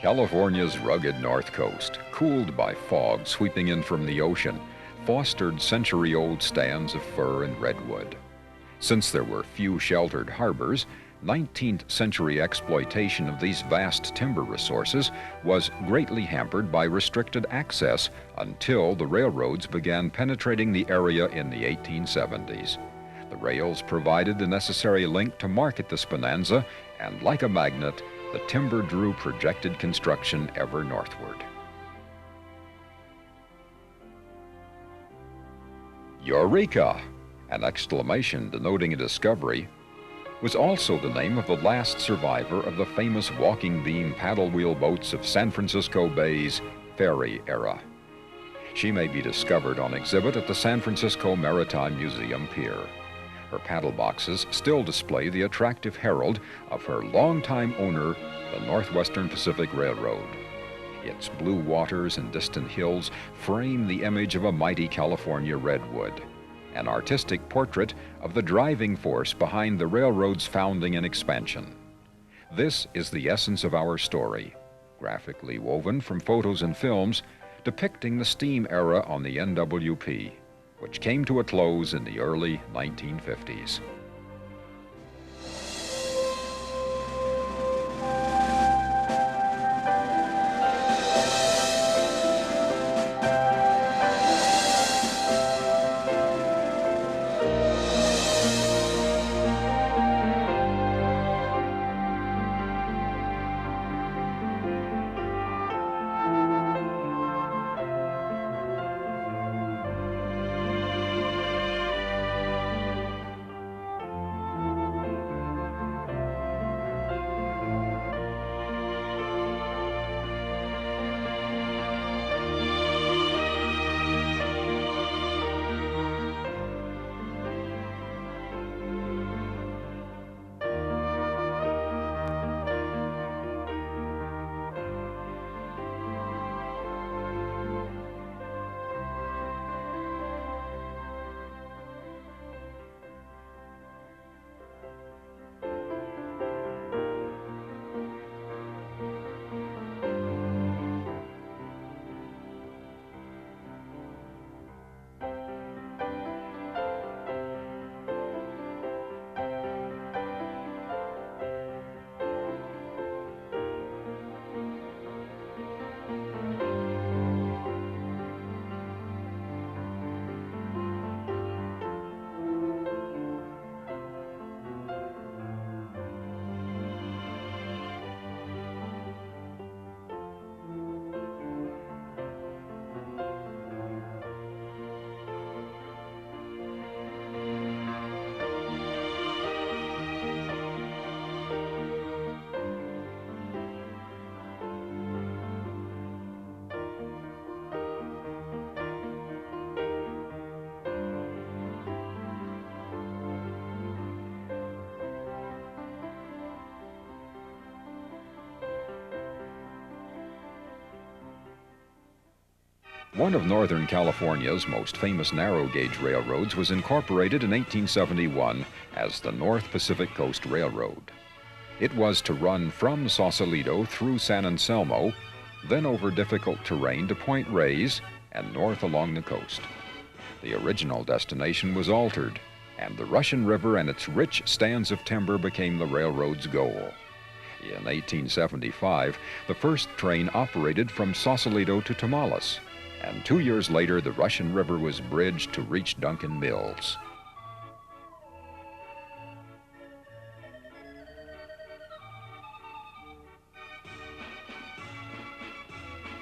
California's rugged north coast, cooled by fog sweeping in from the ocean, fostered century-old stands of fir and redwood. Since there were few sheltered harbors, 19th century exploitation of these vast timber resources was greatly hampered by restricted access until the railroads began penetrating the area in the 1870s. The rails provided the necessary link to market this bonanza, and like a magnet, the timber drew projected construction ever northward. Eureka! An exclamation denoting a discovery, was also the name of the last survivor of the famous walking beam paddle wheel boats of San Francisco Bay's ferry era. She may be discovered on exhibit at the San Francisco Maritime Museum Pier. Her paddle boxes still display the attractive herald of her longtime owner, the Northwestern Pacific Railroad. Its blue waters and distant hills frame the image of a mighty California redwood, an artistic portrait of the driving force behind the railroad's founding and expansion. This is the essence of our story, graphically woven from photos and films depicting the steam era on the NWP, which came to a close in the early 1950s. One of Northern California's most famous narrow-gauge railroads was incorporated in 1871 as the North Pacific Coast Railroad. It was to run from Sausalito through San Anselmo, then over difficult terrain to Point Reyes and north along the coast. The original destination was altered, and the Russian River and its rich stands of timber became the railroad's goal. In 1875, the first train operated from Sausalito to Tamales, and 2 years later the Russian River was bridged to reach Duncan Mills.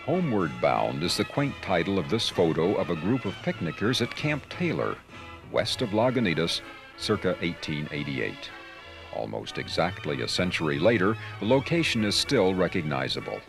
Homeward Bound is the quaint title of this photo of a group of picnickers at Camp Taylor, west of Lagunitas, circa 1888. Almost exactly a century later, the location is still recognizable.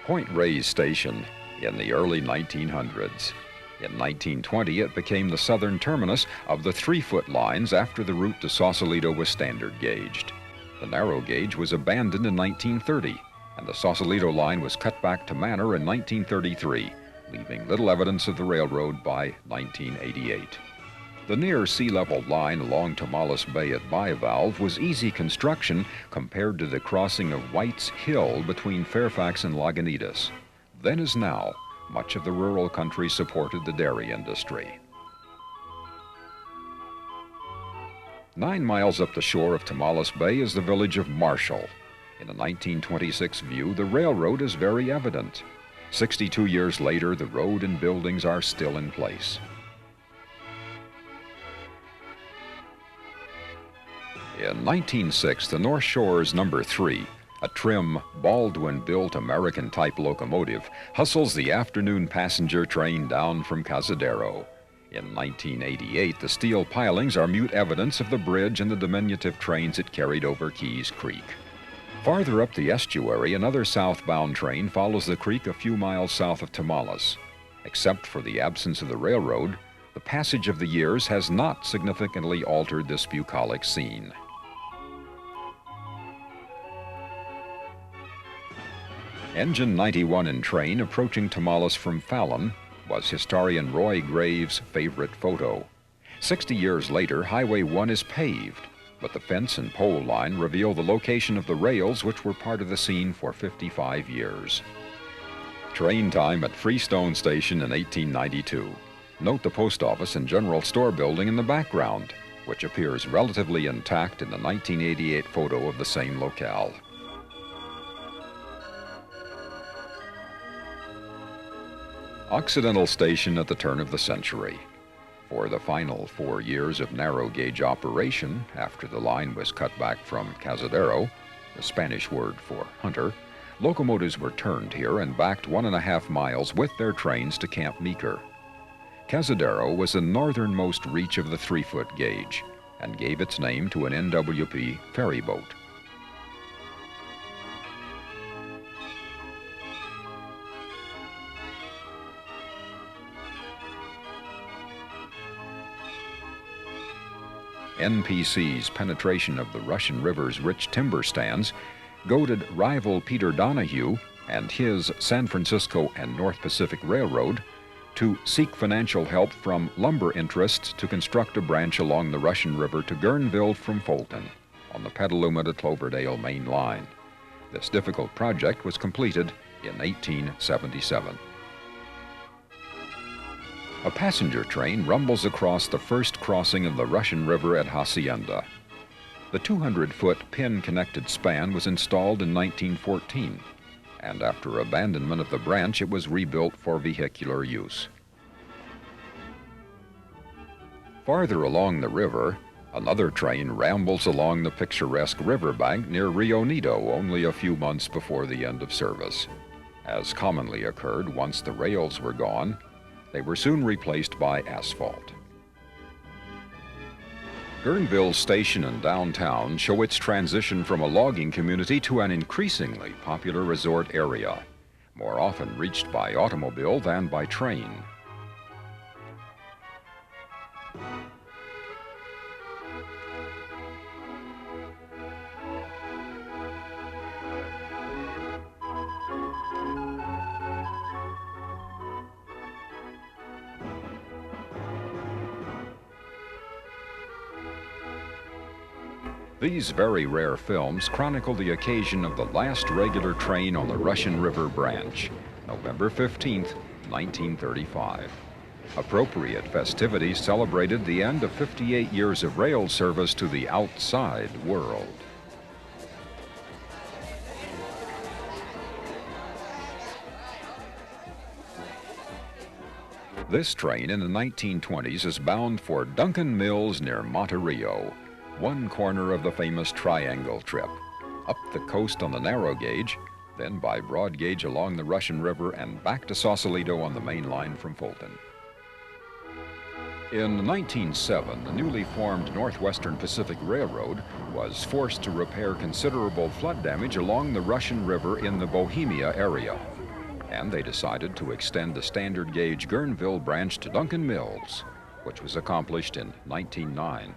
Point Reyes Station in the early 1900s. In 1920, it became the southern terminus of the 3-foot lines after the route to Sausalito was standard gauged. The narrow gauge was abandoned in 1930, and the Sausalito line was cut back to Manor in 1933, leaving little evidence of the railroad by 1988. The near sea level line along Tomales Bay at Bivalve was easy construction compared to the crossing of White's Hill between Fairfax and Lagunitas. Then as now, much of the rural country supported the dairy industry. 9 miles up the shore of Tomales Bay is the village of Marshall. In a 1926 view, the railroad is very evident. 62 years later, the road and buildings are still in place. In 1906, the North Shore's number 3, a trim, Baldwin-built American-type locomotive, hustles the afternoon passenger train down from Cazadero. In 1988, the steel pilings are mute evidence of the bridge and the diminutive trains it carried over Keys Creek. Farther up the estuary, another southbound train follows the creek a few miles south of Tomales. Except for the absence of the railroad, the passage of the years has not significantly altered this bucolic scene. Engine 91 in train approaching Tomales from Fallon was historian Roy Graves' favorite photo. 60 years later, Highway 1 is paved, but the fence and pole line reveal the location of the rails which were part of the scene for 55 years. Train time at Freestone Station in 1892. Note the post office and general store building in the background, which appears relatively intact in the 1988 photo of the same locale. Occidental Station at the turn of the century. For the final 4 years of narrow gauge operation, after the line was cut back from Cazadero, the Spanish word for hunter, locomotives were turned here and backed 1.5 miles with their trains to Camp Meeker. Cazadero was the northernmost reach of the 3-foot gauge and gave its name to an NWP ferry boat. NPC's penetration of the Russian River's rich timber stands goaded rival Peter Donahue and his San Francisco and North Pacific Railroad to seek financial help from lumber interests to construct a branch along the Russian River to Guerneville from Fulton on the Petaluma to Cloverdale main line. This difficult project was completed in 1877. A passenger train rumbles across the first crossing of the Russian River at Hacienda. The 200-foot pin-connected span was installed in 1914, and after abandonment of the branch, it was rebuilt for vehicular use. Farther along the river, another train rambles along the picturesque riverbank near Rio Nido only a few months before the end of service. As commonly occurred once the rails were gone, they were soon replaced by asphalt. Guerneville Station and downtown show its transition from a logging community to an increasingly popular resort area, more often reached by automobile than by train. These very rare films chronicle the occasion of the last regular train on the Russian River branch, November 15, 1935. Appropriate festivities celebrated the end of 58 years of rail service to the outside world. This train in the 1920s is bound for Duncan Mills near Monterrey, one corner of the famous Triangle Trip, up the coast on the narrow gauge, then by broad gauge along the Russian River and back to Sausalito on the main line from Fulton. In 1907, the newly formed Northwestern Pacific Railroad was forced to repair considerable flood damage along the Russian River in the Bohemia area, and they decided to extend the standard gauge Guerneville branch to Duncan Mills, which was accomplished in 1909.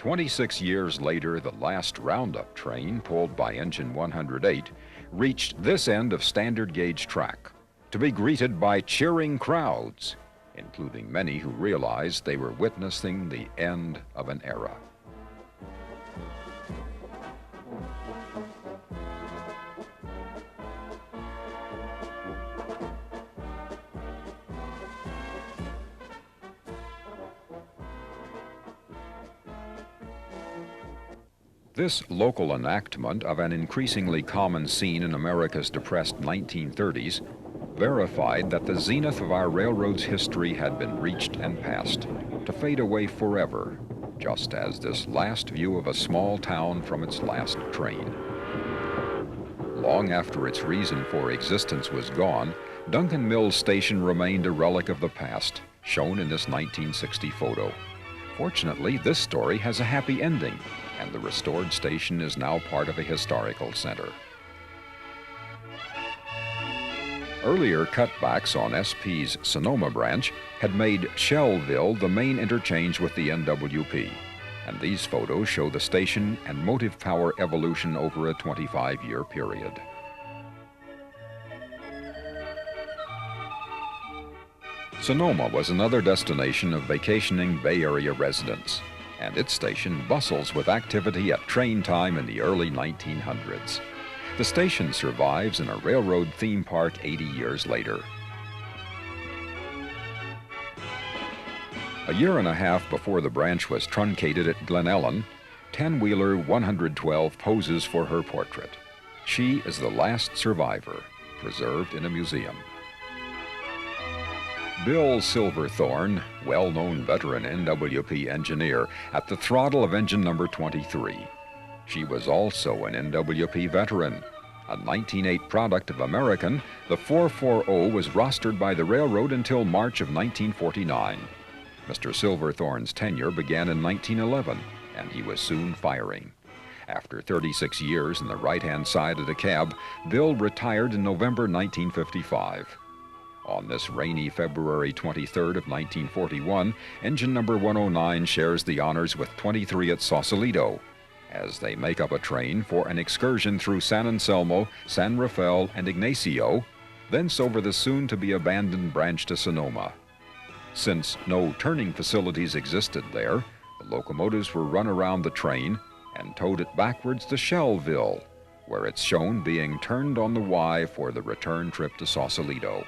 26 years later, the last roundup train, pulled by engine 108, reached this end of standard gauge track to be greeted by cheering crowds, including many who realized they were witnessing the end of an era. This local enactment of an increasingly common scene in America's depressed 1930s verified that the zenith of our railroad's history had been reached and passed, to fade away forever, just as this last view of a small town from its last train. Long after its reason for existence was gone, Duncan Mills Station remained a relic of the past, shown in this 1960 photo. Fortunately, this story has a happy ending, and the restored station is now part of a historical center. Earlier cutbacks on SP's Sonoma branch had made Shellville the main interchange with the NWP, and these photos show the station and motive power evolution over a 25-year period. Sonoma was another destination of vacationing Bay Area residents, and its station bustles with activity at train time in the early 1900s. The station survives in a railroad theme park 80 years later. A year and a half before the branch was truncated at Glen Ellen, 10-wheeler 112 poses for her portrait. She is the last survivor, preserved in a museum. Bill Silverthorne, well-known veteran NWP engineer, at the throttle of engine number 23. She was also an NWP veteran. A 1908 product of American, the 440 was rostered by the railroad until March of 1949. Mr. Silverthorne's tenure began in 1911, and he was soon firing. After 36 years in the right-hand side of the cab, Bill retired in November 1955. On this rainy February 23rd of 1941, engine number 109 shares the honors with 23 at Sausalito, as they make up a train for an excursion through San Anselmo, San Rafael, and Ignacio, thence over the soon-to-be-abandoned branch to Sonoma. Since no turning facilities existed there, the locomotives were run around the train and towed it backwards to Shellville, where it's shown being turned on the Y for the return trip to Sausalito.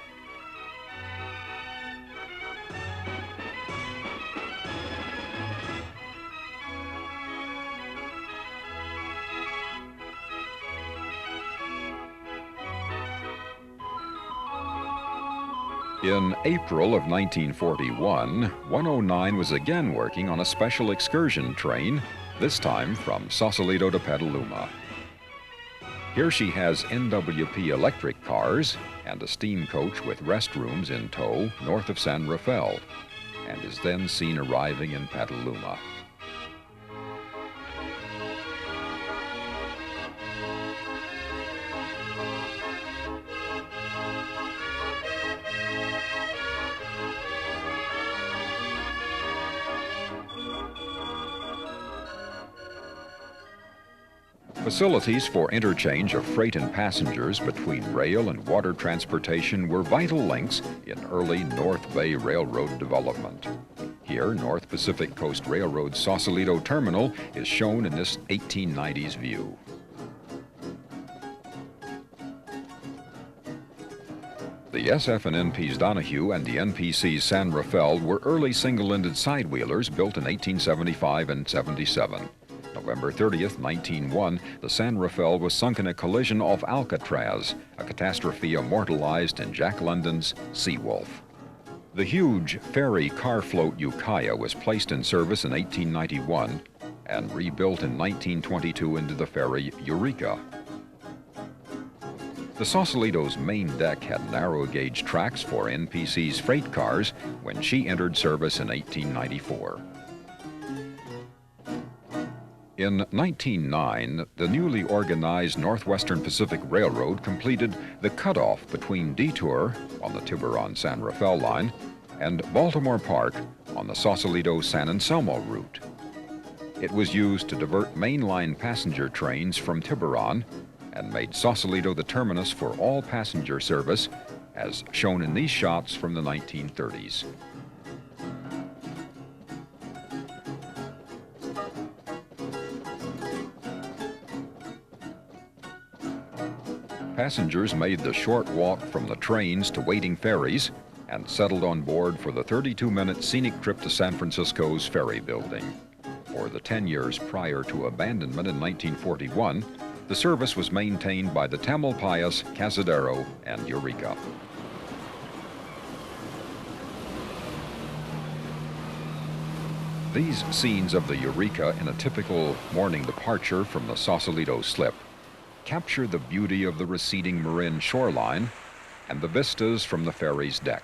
In April of 1941, 109 was again working on a special excursion train, this time from Sausalito to Petaluma. Here she has NWP electric cars and a steam coach with restrooms in tow north of San Rafael, and is then seen arriving in Petaluma. Facilities for interchange of freight and passengers between rail and water transportation were vital links in early North Bay Railroad development. Here, North Pacific Coast Railroad's Sausalito Terminal is shown in this 1890s view. The SF&NP's Donahue and the NPC's San Rafael were early single-ended side-wheelers built in 1875 and 77. November 30th, 1901, the San Rafael was sunk in a collision off Alcatraz, a catastrophe immortalized in Jack London's Seawolf. The huge ferry car float Ukiah was placed in service in 1891 and rebuilt in 1922 into the ferry Eureka. The Sausalito's main deck had narrow-gauge tracks for NPC's freight cars when she entered service in 1894. In 1909, the newly organized Northwestern Pacific Railroad completed the cutoff between Detour on the Tiburon-San Rafael line and Baltimore Park on the Sausalito-San Anselmo route. It was used to divert mainline passenger trains from Tiburon and made Sausalito the terminus for all passenger service, as shown in these shots from the 1930s. Passengers made the short walk from the trains to waiting ferries and settled on board for the 32-minute scenic trip to San Francisco's ferry building. For the 10 years prior to abandonment in 1941, the service was maintained by the Tamalpais, Cazadero, and Eureka. These scenes of the Eureka in a typical morning departure from the Sausalito slip capture the beauty of the receding Marin shoreline and the vistas from the ferry's deck.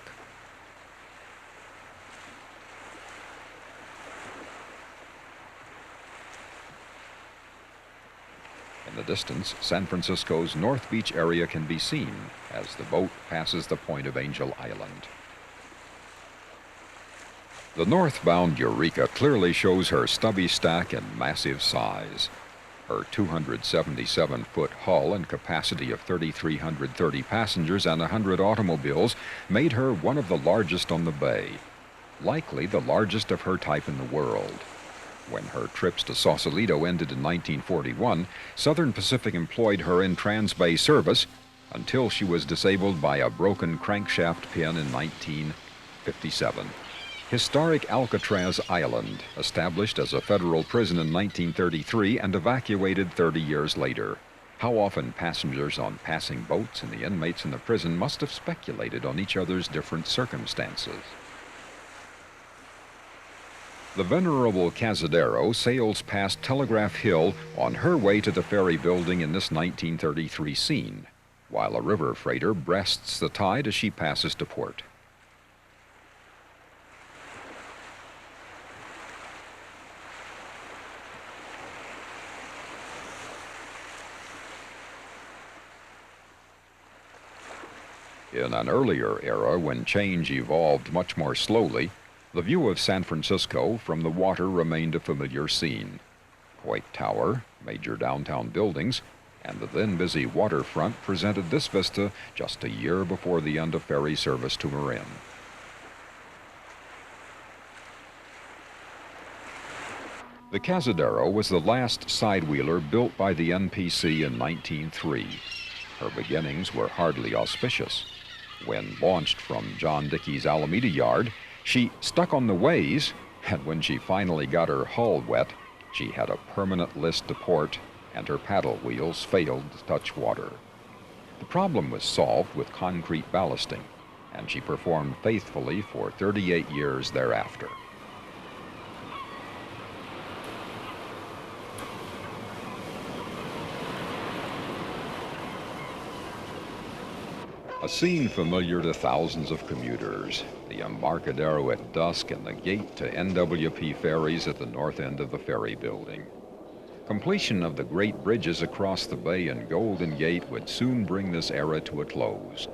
In the distance, San Francisco's North Beach area can be seen as the boat passes the point of Angel Island. The northbound Eureka clearly shows her stubby stack and massive size. Her 277-foot hull and capacity of 3,330 passengers and 100 automobiles made her one of the largest on the bay, likely the largest of her type in the world. When her trips to Sausalito ended in 1941, Southern Pacific employed her in Trans-Bay service until she was disabled by a broken crankshaft pin in 1957. Historic Alcatraz Island, established as a federal prison in 1933 and evacuated 30 years later. How often passengers on passing boats and the inmates in the prison must have speculated on each other's different circumstances. The venerable Cazadero sails past Telegraph Hill on her way to the ferry building in this 1933 scene, while a river freighter breasts the tide as she passes to port. In an earlier era, when change evolved much more slowly, the view of San Francisco from the water remained a familiar scene. Coit Tower, major downtown buildings, and the then busy waterfront presented this vista just a year before the end of ferry service to Marin. The Cazadero was the last sidewheeler built by the NPC in 1903. Her beginnings were hardly auspicious. When launched from John Dickey's Alameda Yard, she stuck on the ways, and when she finally got her hull wet, she had a permanent list to port, and her paddle wheels failed to touch water. The problem was solved with concrete ballasting, and she performed faithfully for 38 years thereafter. A scene familiar to thousands of commuters, the Embarcadero at dusk and the gate to NWP ferries at the north end of the ferry building. Completion of the great bridges across the bay and Golden Gate would soon bring this era to a close.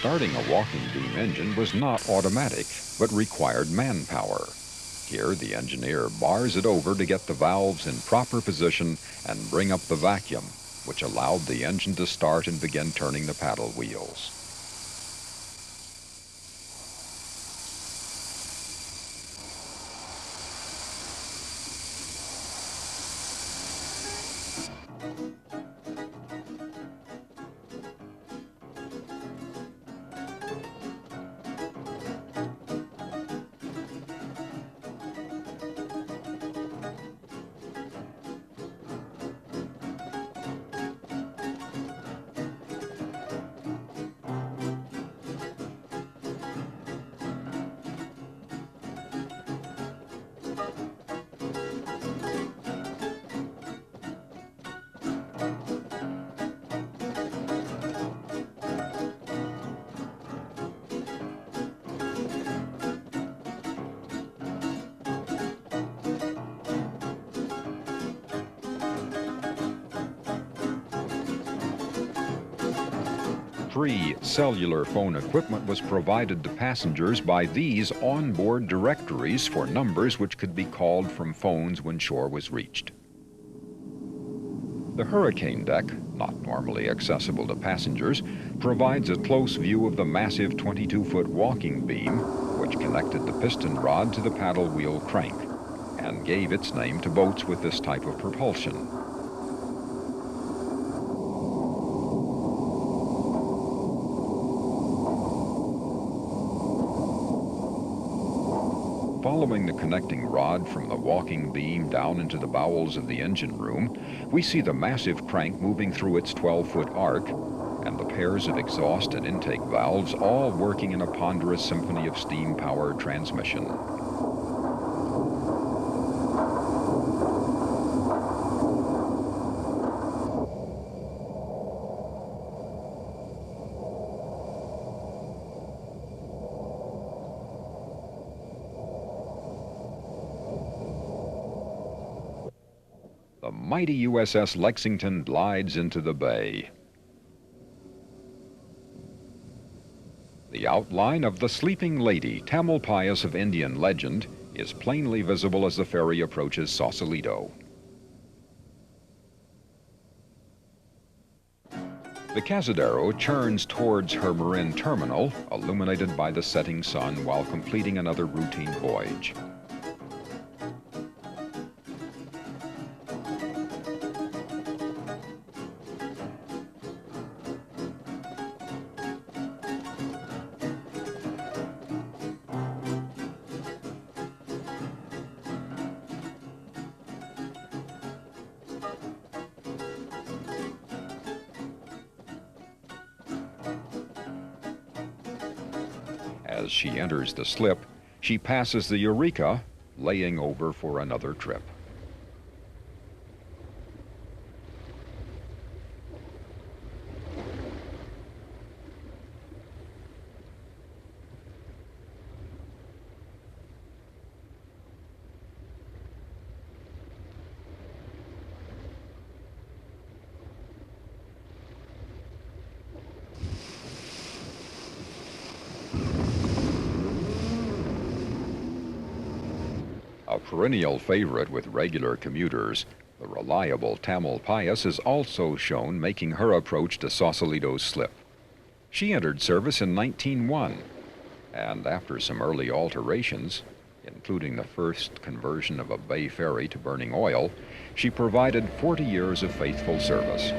Starting a walking beam engine was not automatic, but required manpower. Here, the engineer bars it over to get the valves in proper position and bring up the vacuum, which allowed the engine to start and begin turning the paddle wheels. Free cellular phone equipment was provided to passengers by these onboard directories for numbers which could be called from phones when shore was reached. The hurricane deck, not normally accessible to passengers, provides a close view of the massive 22-foot walking beam which connected the piston rod to the paddle wheel crank and gave its name to boats with this type of propulsion. Following the connecting rod from the walking beam down into the bowels of the engine room, we see the massive crank moving through its 12-foot arc and the pairs of exhaust and intake valves all working in a ponderous symphony of steam-powered transmission. The mighty USS Lexington glides into the bay. The outline of the Sleeping Lady, Tamalpais of Indian legend, is plainly visible as the ferry approaches Sausalito. The Cazadero churns towards her Marin terminal, illuminated by the setting sun while completing another routine voyage. As she enters the slip, she passes the Eureka, laying over for another trip. A perennial favorite with regular commuters, the reliable Tamalpais is also shown making her approach to Sausalito's slip. She entered service in 1901, and after some early alterations, including the first conversion of a bay ferry to burning oil, she provided 40 years of faithful service.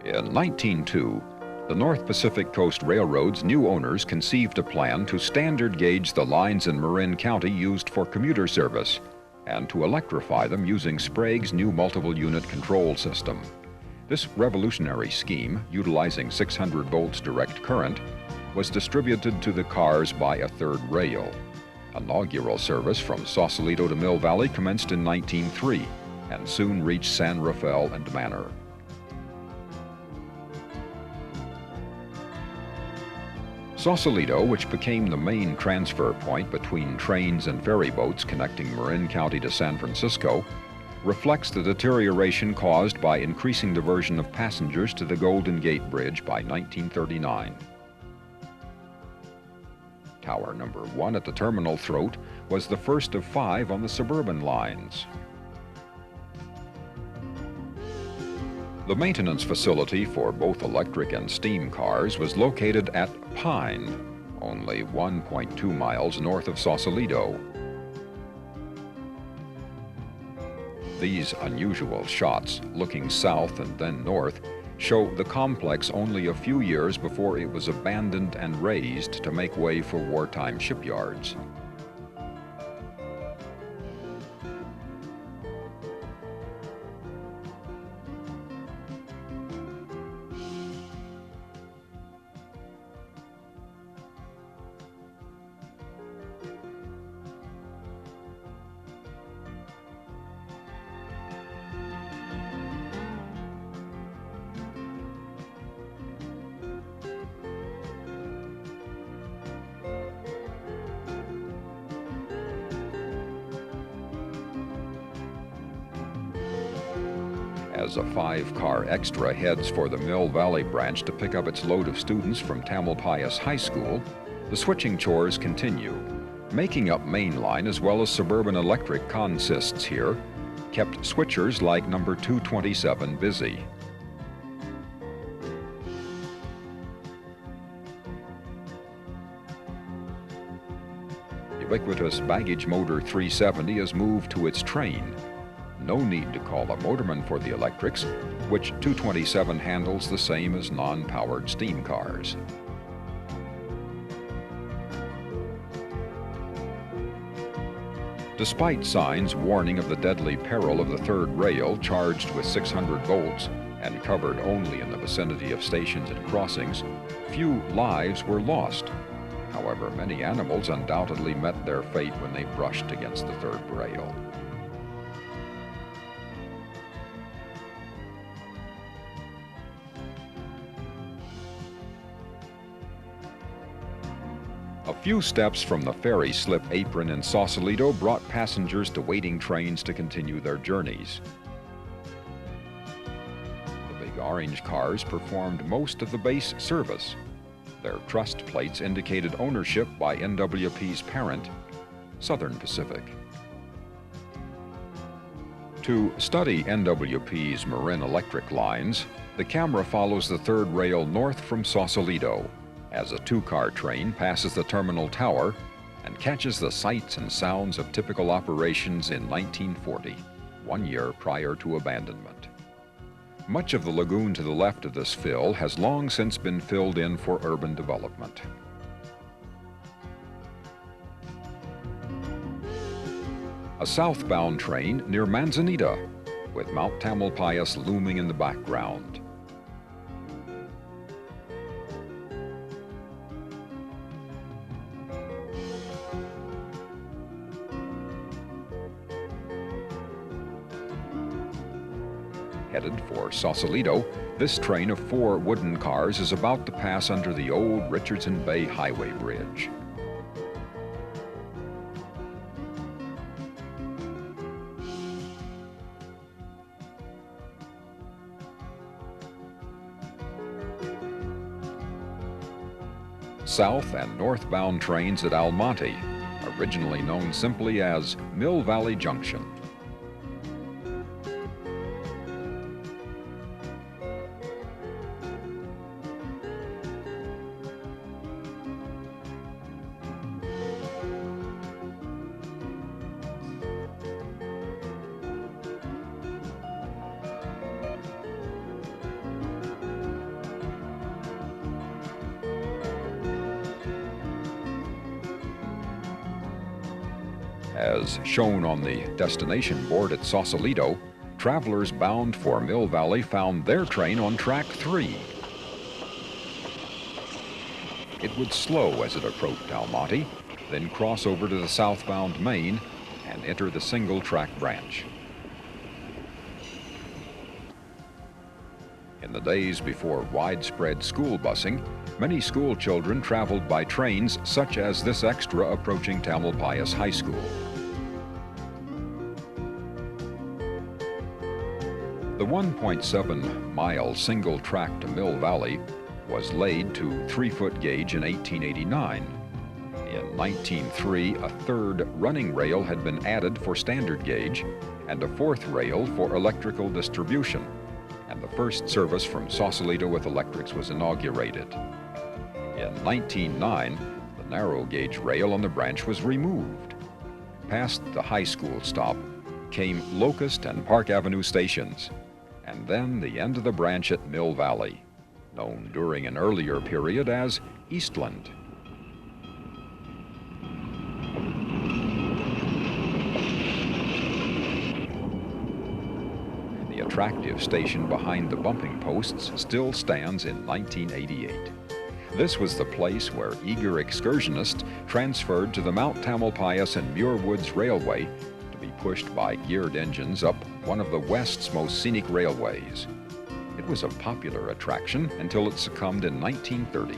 In 1902, the North Pacific Coast Railroad's new owners conceived a plan to standard gauge the lines in Marin County used for commuter service and to electrify them using Sprague's new multiple unit control system. This revolutionary scheme, utilizing 600 volts direct current, was distributed to the cars by a third rail. Inaugural service from Sausalito to Mill Valley commenced in 1903 and soon reached San Rafael and Manor. Sausalito, which became the main transfer point between trains and ferry boats connecting Marin County to San Francisco, reflects the deterioration caused by increasing diversion of passengers to the Golden Gate Bridge by 1939. Tower number 1 at the terminal throat was the first of 5 on the suburban lines. The maintenance facility for both electric and steam cars was located at Pine, only 1.2 miles north of Sausalito. These unusual shots, looking south and then north, show the complex only a few years before it was abandoned and razed to make way for wartime shipyards. As a 5-car extra heads for the Mill Valley branch to pick up its load of students from Tamalpais High School, the switching chores continue. Making up mainline as well as suburban electric consists here kept switchers like number 227 busy. Ubiquitous baggage motor 370 has moved to its train. No need to call a motorman for the electrics, which 227 handles the same as non-powered steam cars. Despite signs warning of the deadly peril of the third rail charged with 600 volts and covered only in the vicinity of stations and crossings, few lives were lost. However, many animals undoubtedly met their fate when they brushed against the third rail. A few steps from the ferry slip apron in Sausalito brought passengers to waiting trains to continue their journeys. The big orange cars performed most of the base service. Their trust plates indicated ownership by NWP's parent, Southern Pacific. To study NWP's Marin electric lines, the camera follows the third rail north from Sausalito as a 2-car train passes the terminal tower and catches the sights and sounds of typical operations in 1940, 1 year prior to abandonment. Much of the lagoon to the left of this fill has long since been filled in for urban development. A southbound train near Manzanita, with Mount Tamalpais looming in the background. Headed for Sausalito, this train of 4 wooden cars is about to pass under the old Richardson Bay Highway Bridge. South and northbound trains at Almonte, originally known simply as Mill Valley Junction. As shown on the destination board at Sausalito, travelers bound for Mill Valley found their train on track 3. It would slow as it approached Almonte, then cross over to the southbound main and enter the single-track branch. In the days before widespread school busing, many school children traveled by trains such as this extra approaching Tamalpais High School. The 1.7-mile single track to Mill Valley was laid to 3-foot gauge in 1889. In 1903, a third running rail had been added for standard gauge and a 4th rail for electrical distribution, and the first service from Sausalito with electrics was inaugurated. In 1909, the narrow gauge rail on the branch was removed. Past the high school stop came Locust and Park Avenue stations, and then the end of the branch at Mill Valley, known during an earlier period as Eastland. The attractive station behind the bumping posts still stands in 1988. This was the place where eager excursionists transferred to the Mount Tamalpais and Muir Woods Railway to be pushed by geared engines up one of the West's most scenic railways. It was a popular attraction until it succumbed in 1930,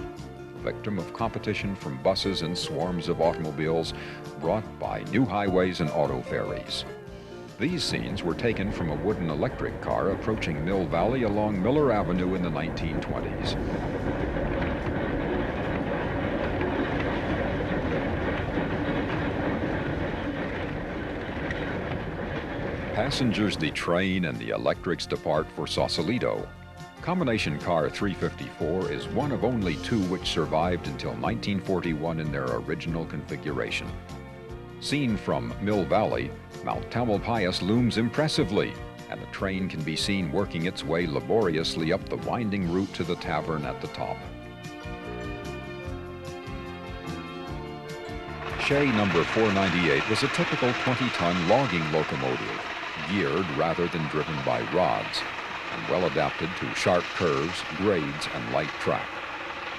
victim of competition from buses and swarms of automobiles brought by new highways and auto ferries. These scenes were taken from a wooden electric car approaching Mill Valley along Miller Avenue in the 1920s. Passengers detrain and the electrics depart for Sausalito. Combination car 354 is one of only two which survived until 1941 in their original configuration. Seen from Mill Valley, Mount Tamalpais looms impressively, and a train can be seen working its way laboriously up the winding route to the tavern at the top. Shay number 498 was a typical 20-ton logging locomotive, geared rather than driven by rods, and well adapted to sharp curves, grades, and light track.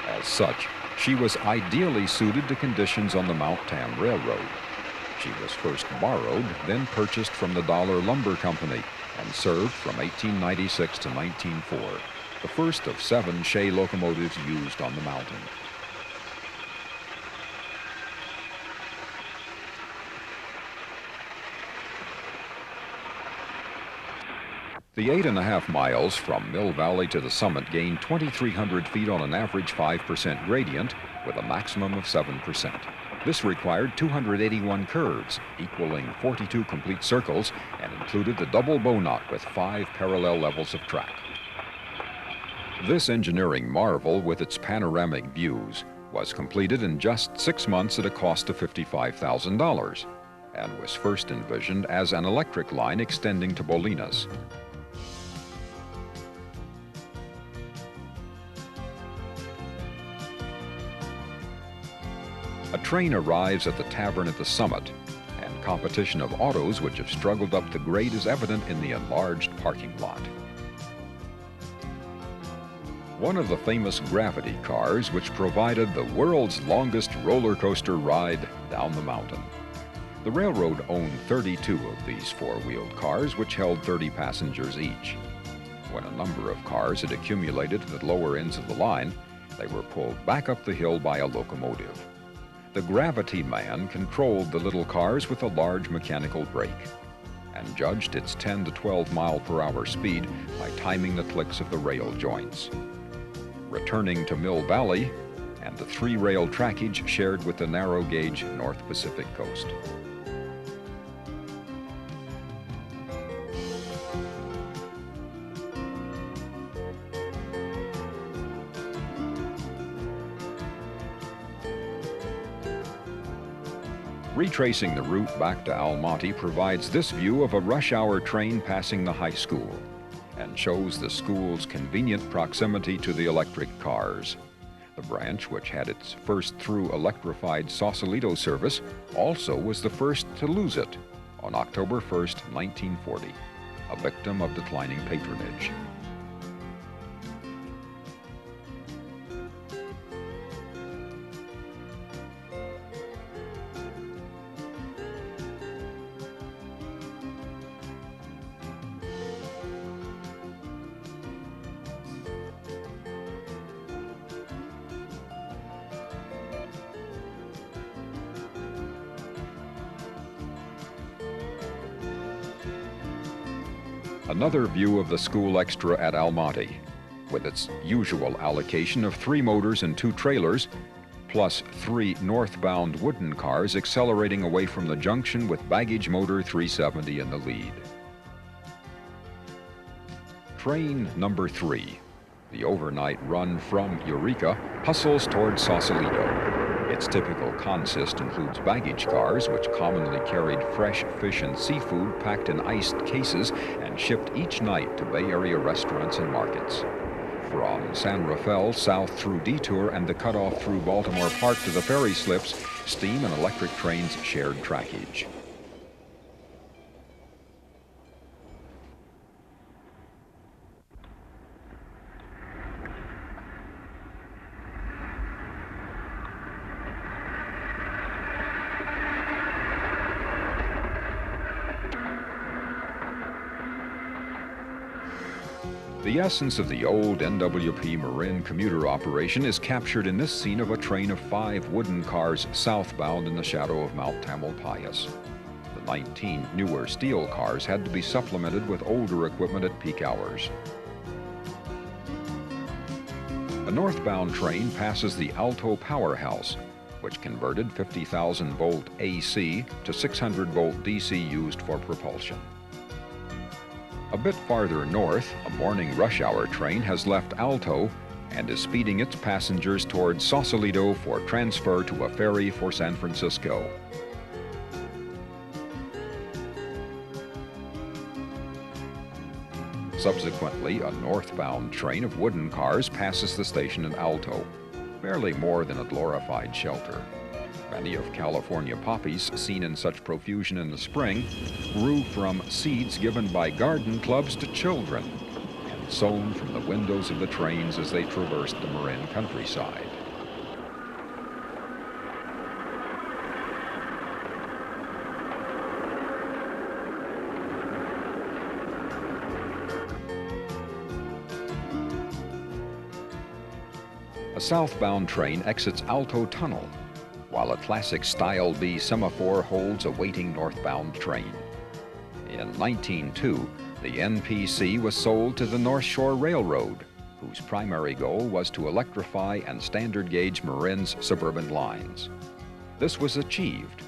As such, she was ideally suited to conditions on the Mount Tam Railroad. She was first borrowed, then purchased from the Dollar Lumber Company, and served from 1896 to 1904, the first of 7 Shay locomotives used on the mountain. The 8.5 miles from Mill Valley to the summit gain 2,300 feet on an average 5% gradient with a maximum of 7%. This required 281 curves, equaling 42 complete circles, and included the double bow knot with 5 parallel levels of track. This engineering marvel, with its panoramic views, was completed in just 6 months at a cost of $55,000, and was first envisioned as an electric line extending to Bolinas. A train arrives at the tavern at the summit, and competition of autos which have struggled up the grade is evident in the enlarged parking lot. One of the famous gravity cars which provided the world's longest roller coaster ride down the mountain. The railroad owned 32 of these four-wheeled cars which held 30 passengers each. When a number of cars had accumulated at the lower ends of the line, they were pulled back up the hill by a locomotive. The gravity man controlled the little cars with a large mechanical brake and judged its 10 to 12 mile per hour speed by timing the clicks of the rail joints. Returning to Mill Valley and the 3-rail trackage shared with the narrow gauge North Pacific coast. Retracing the route back to Almaty provides this view of a rush hour train passing the high school and shows the school's convenient proximity to the electric cars. The branch, which had its first through electrified Sausalito service, also was the first to lose it on October 1st, 1940, a victim of declining patronage. Another view of the school extra at Almaty, with its usual allocation of 3 motors and 2 trailers, plus 3 northbound wooden cars accelerating away from the junction with baggage motor 370 in the lead. Train number 3, the overnight run from Eureka, hustles toward Sausalito. Its typical consist includes baggage cars, which commonly carried fresh fish and seafood packed in iced cases and shipped each night to Bay Area restaurants and markets. From San Rafael south through Detour and the cutoff through Baltimore Park to the ferry slips, steam and electric trains shared trackage. The essence of the old NWP Marin commuter operation is captured in this scene of a train of 5 wooden cars southbound in the shadow of Mount Tamalpais. The The 19 newer steel cars had to be supplemented with older equipment at peak hours. A northbound train passes the Alto powerhouse, which converted 50,000-volt AC to 600-volt DC used for propulsion. A bit farther north, a morning rush hour train has left Alto and is speeding its passengers towards Sausalito for transfer to a ferry for San Francisco. Subsequently, a northbound train of wooden cars passes the station in Alto, barely more than a glorified shelter. Many of California poppies seen in such profusion in the spring grew from seeds given by garden clubs to children and sown from the windows of the trains as they traversed the Marin countryside. A southbound train exits Alto Tunnel, while a classic Style B semaphore holds a waiting northbound train. In 1902, the NPC was sold to the North Shore Railroad, whose primary goal was to electrify and standard gauge Marin's suburban lines. This was achieved,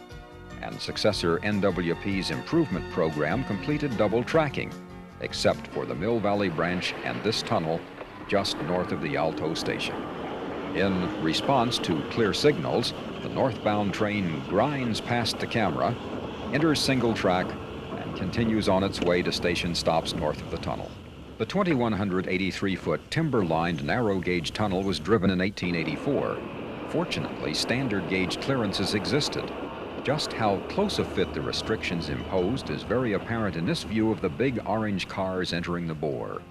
and successor NWP's improvement program completed double tracking, except for the Mill Valley branch and this tunnel just north of the Alto station. In response to clear signals, the northbound train grinds past the camera, enters single track, and continues on its way to station stops north of the tunnel. The 2,183-foot timber-lined narrow-gauge tunnel was driven in 1884. Fortunately, standard-gauge clearances existed. Just how close a fit the restrictions imposed is very apparent in this view of the big orange cars entering the bore.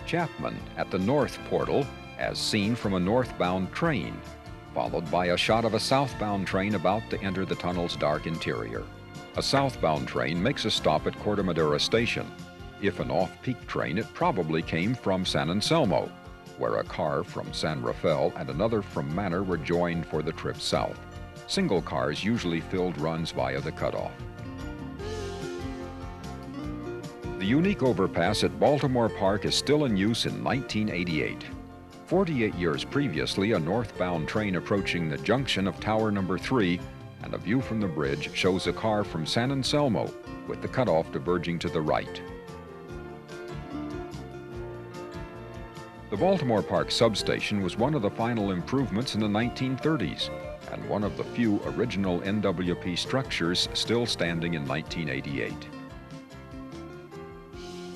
Chapman at the north portal, as seen from a northbound train, followed by a shot of a southbound train about to enter the tunnel's dark interior. A southbound train makes a stop at Corte Madera Station. If an off-peak train, it probably came from San Anselmo, where a car from San Rafael and another from Manor were joined for the trip south. Single cars usually filled runs via the cutoff. The unique overpass at Baltimore Park is still in use in 1988. 48 years previously, a northbound train approaching the junction of Tower Number 3 and a view from the bridge shows a car from San Anselmo with the cutoff diverging to the right. The Baltimore Park substation was one of the final improvements in the 1930s and one of the few original NWP structures still standing in 1988.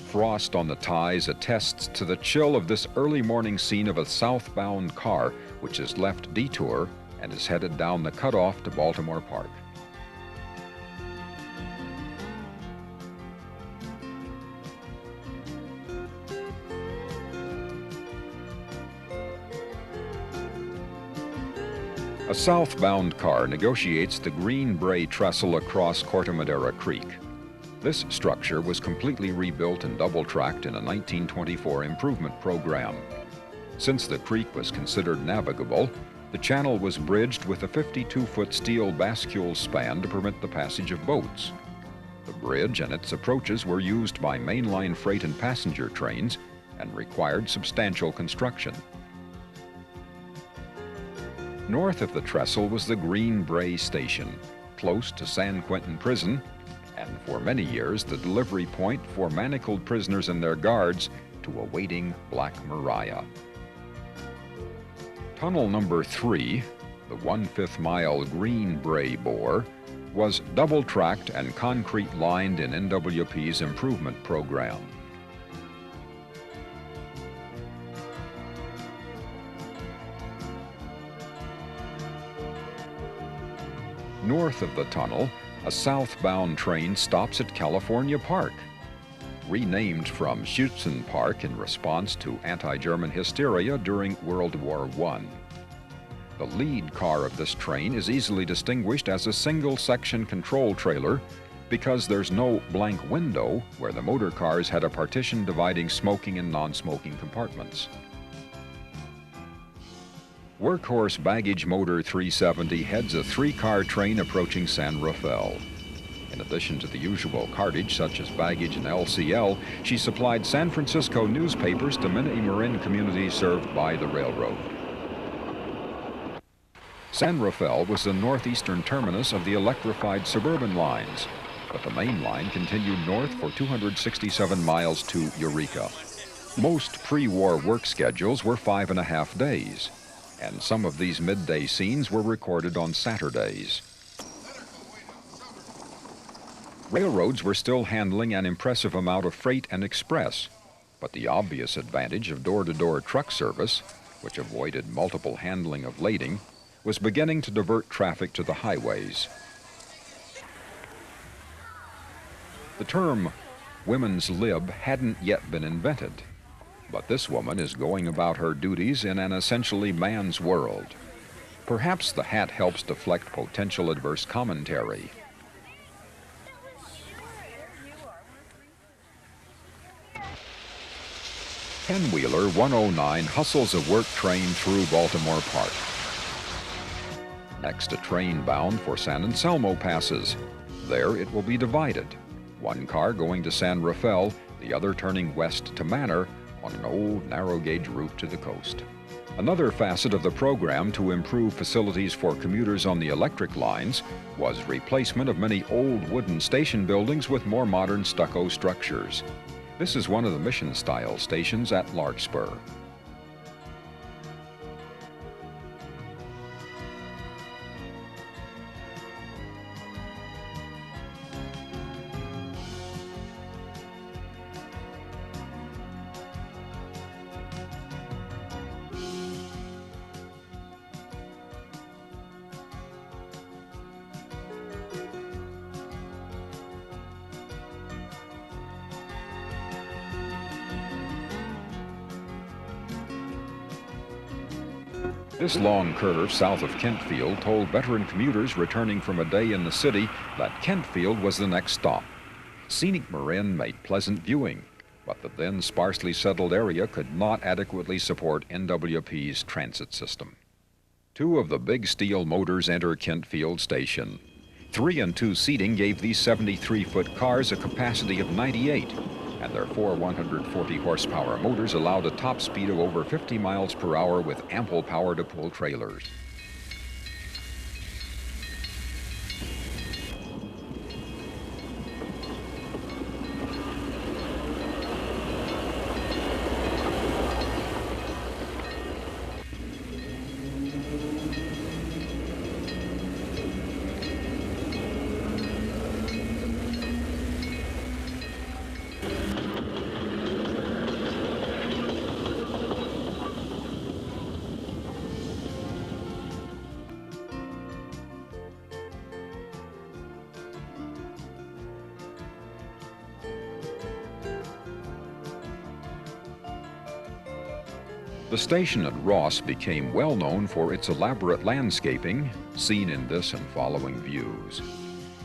Frost on the ties attests to the chill of this early morning scene of a southbound car which has left Detour and is headed down the cutoff to Baltimore Park. A southbound car negotiates the Green Bray Trestle across Corte Madera Creek. This structure was completely rebuilt and double-tracked in a 1924 improvement program. Since the creek was considered navigable, the channel was bridged with a 52-foot steel bascule span to permit the passage of boats. The bridge and its approaches were used by mainline freight and passenger trains and required substantial construction. North of the trestle was the Green Bray Station, close to San Quentin Prison, and for many years the delivery point for manacled prisoners and their guards to a waiting Black Maria. Tunnel number 3, the 1/5 mile Green Bray bore, was double-tracked and concrete-lined in NWP's improvement program. North of the tunnel, a southbound train stops at California Park. Renamed from Schutzen Park in response to anti-German hysteria during World War I. The lead car of this train is easily distinguished as a single-section control trailer because there's no blank window where the motor cars had a partition dividing smoking and non-smoking compartments. Workhorse Baggage Motor 370 heads a three-car train approaching San Rafael. In addition to the usual cartage such as baggage and LCL, she supplied San Francisco newspapers to many Marin communities served by the railroad. San Rafael was the northeastern terminus of the electrified suburban lines, but the main line continued north for 267 miles to Eureka. Most pre-war work schedules were 5.5 days, and some of these midday scenes were recorded on Saturdays. Railroads were still handling an impressive amount of freight and express, but the obvious advantage of door-to-door truck service, which avoided multiple handling of lading, was beginning to divert traffic to the highways. The term women's lib hadn't yet been invented, but this woman is going about her duties in an essentially man's world. Perhaps the hat helps deflect potential adverse commentary. Ten-wheeler 109 hustles a work train through Baltimore Park. Next, a train bound for San Anselmo passes. There it will be divided, one car going to San Rafael, the other turning west to Manor on an old narrow-gauge route to the coast. Another facet of the program to improve facilities for commuters on the electric lines was replacement of many old wooden station buildings with more modern stucco structures. This is one of the mission-style stations at Larkspur. This long curve south of Kentfield told veteran commuters returning from a day in the city that Kentfield was the next stop. Scenic Marin made pleasant viewing, but the then sparsely settled area could not adequately support NWP's transit system. Two of the big steel motors enter Kentfield Station. 3 and 2 seating gave these 73-foot cars a capacity of 98, and their four 140-horsepower motors allowed a top speed of over 50 miles per hour with ample power to pull trailers. The station at Ross became well known for its elaborate landscaping, seen in this and following views.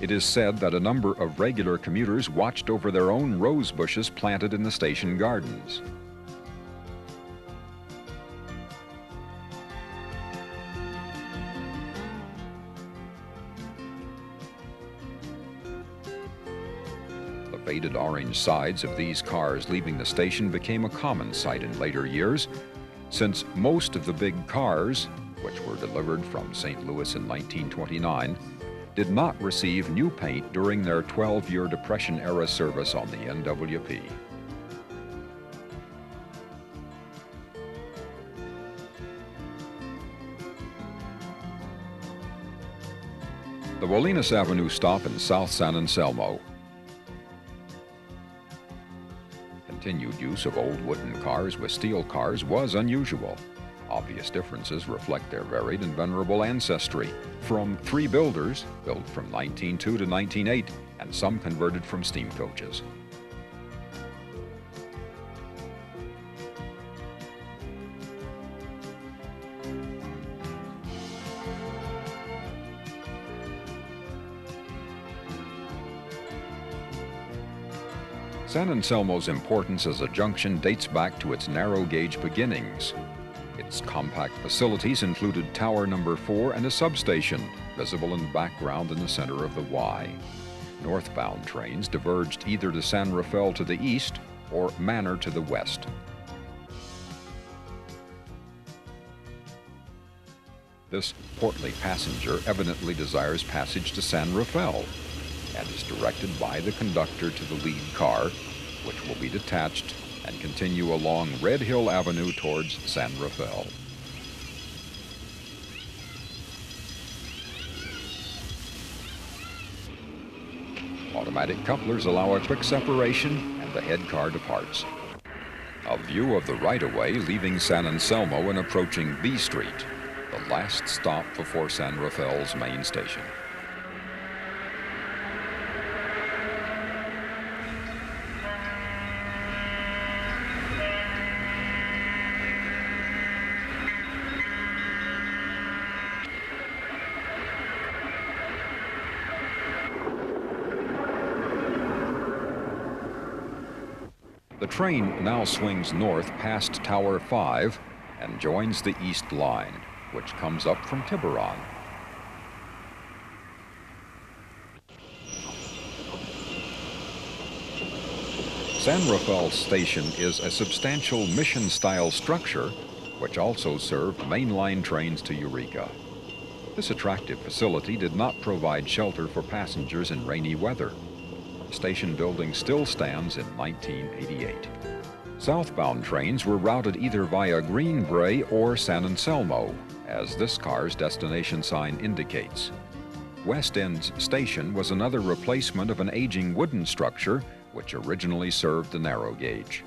It is said that a number of regular commuters watched over their own rose bushes planted in the station gardens. The faded orange sides of these cars leaving the station became a common sight in later years, since most of the big cars, which were delivered from St. Louis in 1929, did not receive new paint during their 12-year Depression-era service on the NWP. The Wolinas Avenue stop in South San Anselmo. Continued use of old wooden cars with steel cars was unusual. Obvious differences reflect their varied and venerable ancestry, from 3 builders, built from 1902 to 1908, and some converted from steam coaches. San Anselmo's importance as a junction dates back to its narrow-gauge beginnings. Its compact facilities included Tower Number 4 and a substation, visible in the background in the center of the Y. Northbound trains diverged either to San Rafael to the east or Manor to the west. This portly passenger evidently desires passage to San Rafael and is directed by the conductor to the lead car, which will be detached and continue along Red Hill Avenue towards San Rafael. Automatic couplers allow a quick separation and the head car departs. A view of the right-of-way leaving San Anselmo and approaching B Street, the last stop before San Rafael's main station. The train now swings north past Tower 5 and joins the East Line, which comes up from Tiburon. San Rafael Station is a substantial mission-style structure which also served mainline trains to Eureka. This attractive facility did not provide shelter for passengers in rainy weather. The station building still stands in 1988. Southbound trains were routed either via Green Brae or San Anselmo, as this car's destination sign indicates. West End's station was another replacement of an aging wooden structure which originally served the narrow gauge.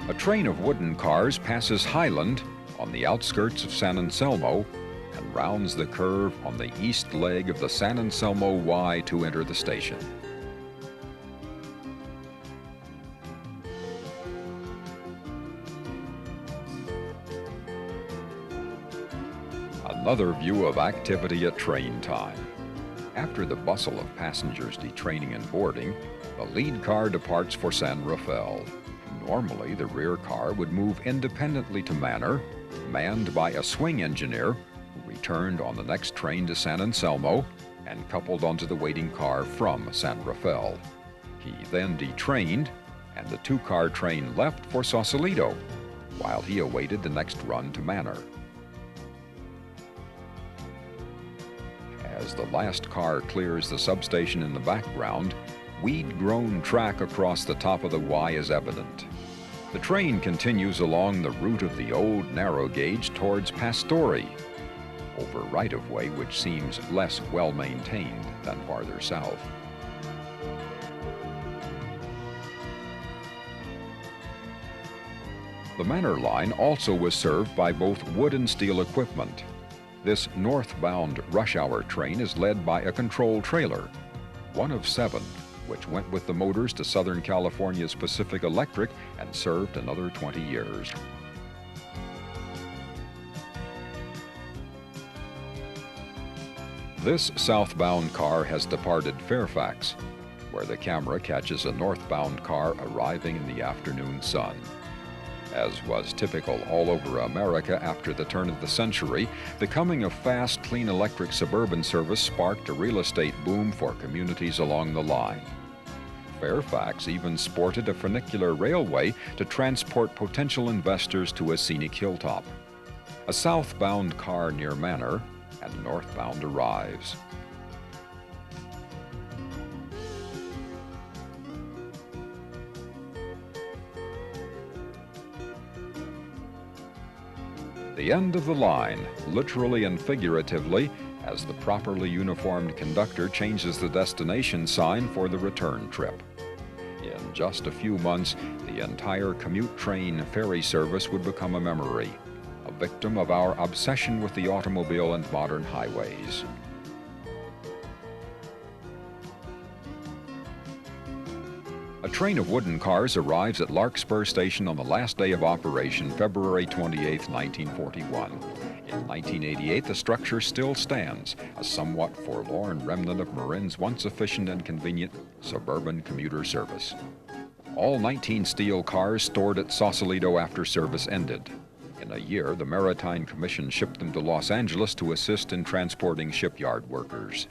A train of wooden cars passes Highland on the outskirts of San Anselmo and rounds the curve on the east leg of the San Anselmo Y to enter the station. Another view of activity at train time. After the bustle of passengers detraining and boarding, the lead car departs for San Rafael. Normally, the rear car would move independently to Manor, manned by a swing engineer who returned on the next train to San Anselmo and coupled onto the waiting car from San Rafael. He then detrained, and the two-car train left for Sausalito, while he awaited the next run to Manor. As the last car clears the substation in the background, weed-grown track across the top of the Y is evident. The train continues along the route of the old narrow gauge towards Pastore, over right-of-way which seems less well-maintained than farther south. The Manor line also was served by both wood and steel equipment. This northbound rush-hour train is led by a control trailer, one of 7, which went with the motors to Southern California's Pacific Electric and served another 20 years. This southbound car has departed Fairfax, where the camera catches a northbound car arriving in the afternoon sun. As was typical all over America after the turn of the century, the coming of fast, clean electric suburban service sparked a real estate boom for communities along the line. Fairfax even sported a funicular railway to transport potential investors to a scenic hilltop. A southbound car near Manor and a northbound arrives. The end of the line, literally and figuratively, as the properly uniformed conductor changes the destination sign for the return trip. In just a few months, the entire commute train ferry service would become a memory, a victim of our obsession with the automobile and modern highways. A train of wooden cars arrives at Larkspur Station on the last day of operation, February 28, 1941. In In 1988, the structure still stands, a somewhat forlorn remnant of Marin's once efficient and convenient suburban commuter service. All 19 steel cars stored at Sausalito after service ended. In a year, the Maritime Commission shipped them to Los Angeles to assist in transporting shipyard workers.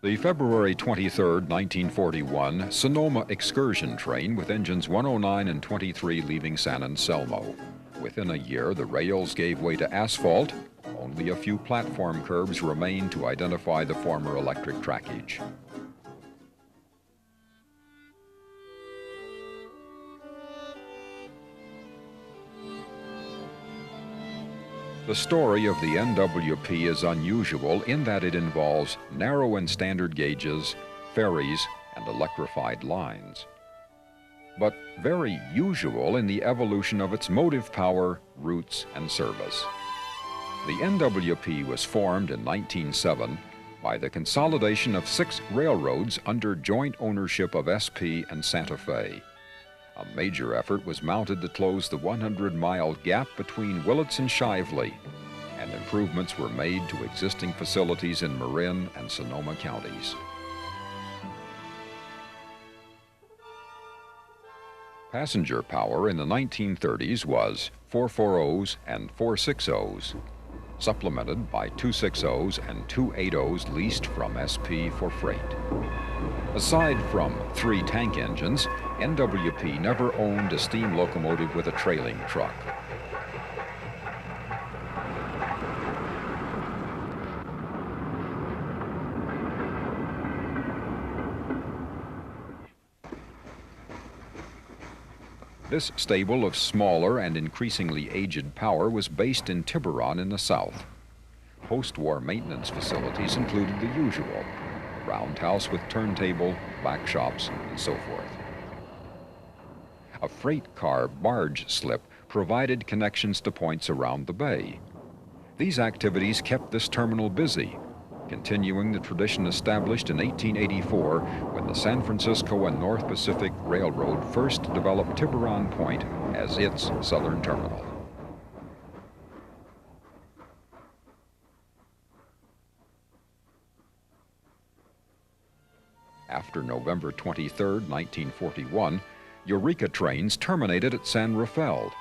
The February 23, 1941 Sonoma excursion train with engines 109 and 23 leaving San Anselmo. Within a year, the rails gave way to asphalt. Only a few platform curbs remained to identify the former electric trackage. The story of the NWP is unusual in that it involves narrow and standard gauges, ferries, and electrified lines, but very usual in the evolution of its motive power, routes, and service. The NWP was formed in 1907 by the consolidation of 6 railroads under joint ownership of SP and Santa Fe. A major effort was mounted to close the 100-mile gap between Willits and Shively, and improvements were made to existing facilities in Marin and Sonoma counties. Passenger power in the 1930s was 440s and 460s, supplemented by 260s and 280s leased from SP for freight. Aside from 3 tank engines, NWP never owned a steam locomotive with a trailing truck. This stable of smaller and increasingly aged power was based in Tiburon in the south. Post-war maintenance facilities included the usual: roundhouse with turntable, back shops, and so forth. A freight car barge slip provided connections to points around the bay. These activities kept this terminal busy, continuing the tradition established in 1884 when the San Francisco and North Pacific Railroad first developed Tiburon Point as its southern terminal. After November 23, 1941, Eureka trains terminated at San Rafael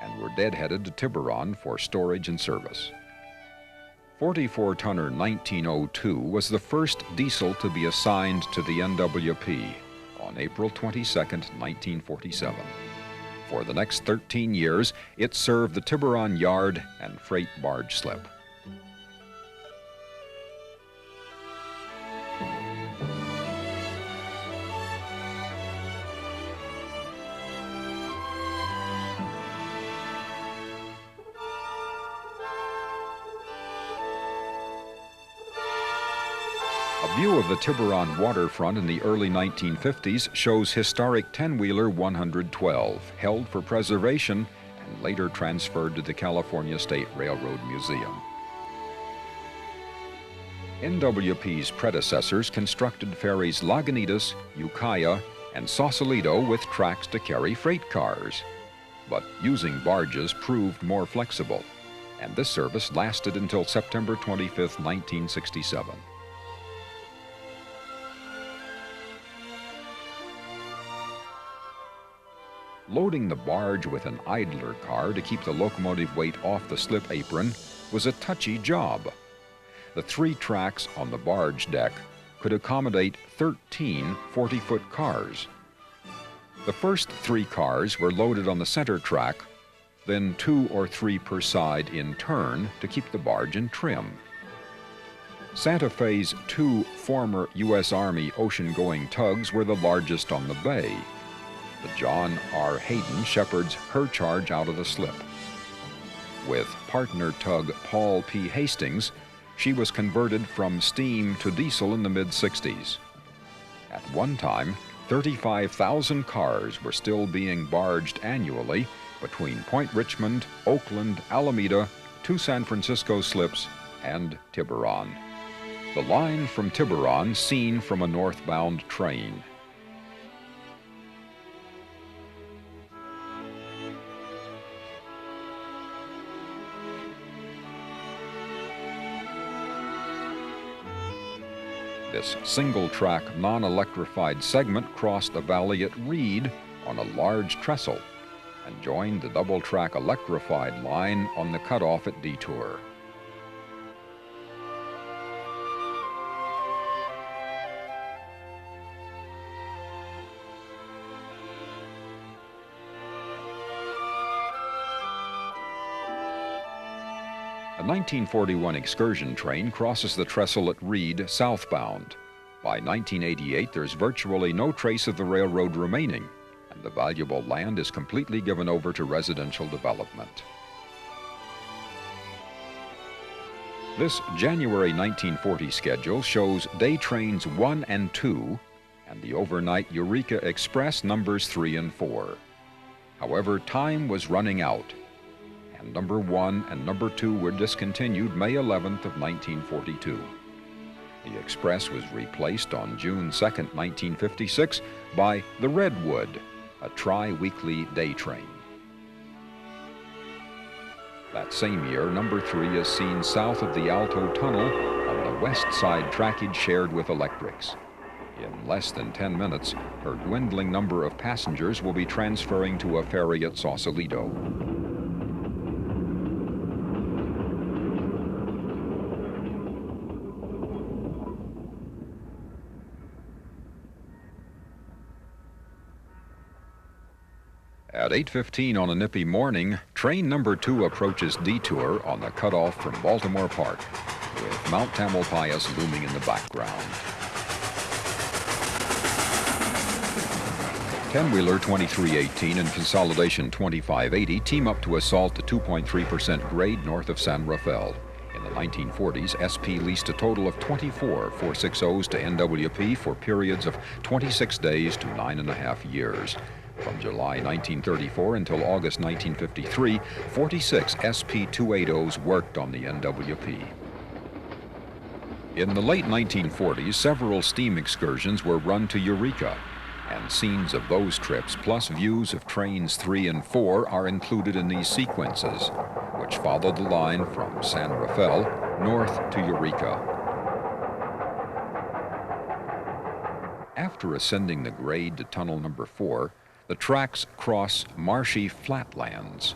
and were deadheaded to Tiburon for storage and service. 44-tonner 1902 was the first diesel to be assigned to the NWP on April 22, 1947. For the next 13 years, it served the Tiburon yard and freight barge slip. A view of the Tiburon waterfront in the early 1950s shows historic 10-wheeler 112, held for preservation and later transferred to the California State Railroad Museum. NWP's predecessors constructed ferries Lagunitas, Ukiah, and Sausalito with tracks to carry freight cars. But using barges proved more flexible, and this service lasted until September 25, 1967. Loading the barge with an idler car to keep the locomotive weight off the slip apron was a touchy job. The 3 tracks on the barge deck could accommodate 13 40-foot cars. The first 3 cars were loaded on the center track, then 2 or 3 per side in turn to keep the barge in trim. Santa Fe's 2 former U.S. Army ocean-going tugs were the largest on the bay. The John R. Hayden shepherds her charge out of the slip. With partner tug Paul P. Hastings, she was converted from steam to diesel in the mid-60s. At one time, 35,000 cars were still being barged annually between Point Richmond, Oakland, Alameda, 2 San Francisco slips, and Tiburon. The line from Tiburon seen from a northbound train. This single-track, non-electrified segment crossed a valley at Reed on a large trestle and joined the double-track electrified line on the cutoff at Detour. A 1941 excursion train crosses the trestle at Reed southbound. By 1988, there's virtually no trace of the railroad remaining, and the valuable land is completely given over to residential development. This January 1940 schedule shows day trains 1 and 2 and the overnight Eureka Express numbers 3 and 4. However, time was running out, and number 1 and number 2 were discontinued May 11th of 1942. The Express was replaced on June 2nd, 1956 by the Redwood, a tri-weekly day train. That same year, number 3 is seen south of the Alto Tunnel on the west side trackage shared with electrics. In less than 10 minutes, her dwindling number of passengers will be transferring to a ferry at Sausalito. At 8:15 on a nippy morning, train number 2 approaches Detour on the cutoff from Baltimore Park, with Mount Tamalpais looming in the background. 10-wheeler 2318 and Consolidation 2580 team up to assault the 2.3% grade north of San Rafael. In the 1940s, SP leased a total of 24 460s to NWP for periods of 26 days to 9.5 years. From July 1934 until August 1953, 46 SP-280s worked on the NWP. In the late 1940s, several steam excursions were run to Eureka, and scenes of those trips plus views of trains 3 and 4 are included in these sequences, which follow the line from San Rafael north to Eureka. After ascending the grade to tunnel number 4, the tracks cross marshy flatlands.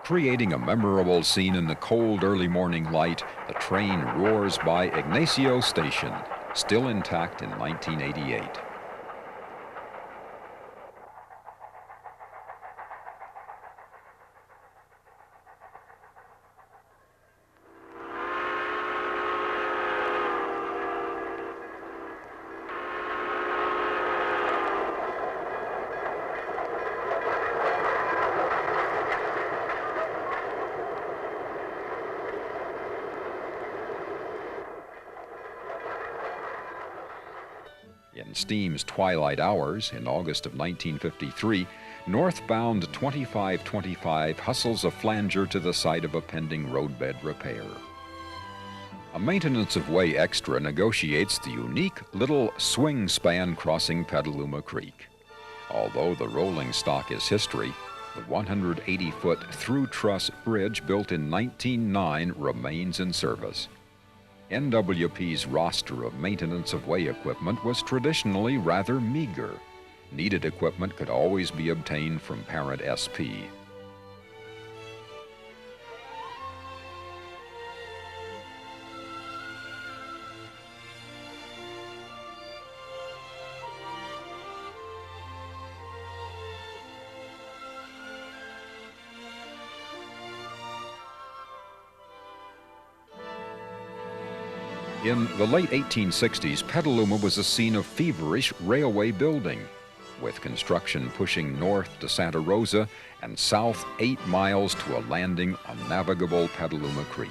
Creating a memorable scene in the cold early morning light, the train roars by Ignacio Station, still intact in 1988. In steam's twilight hours, in August of 1953, northbound 2525 hustles a flanger to the site of a pending roadbed repair. A maintenance of way extra negotiates the unique little swing span crossing Petaluma Creek. Although the rolling stock is history, the 180-foot through-truss bridge built in 1909 remains in service. NWP's roster of maintenance of way equipment was traditionally rather meager. Needed equipment could always be obtained from parent SP. In the late 1860s, Petaluma was a scene of feverish railway building, with construction pushing north to Santa Rosa and south 8 miles to a landing on navigable Petaluma Creek.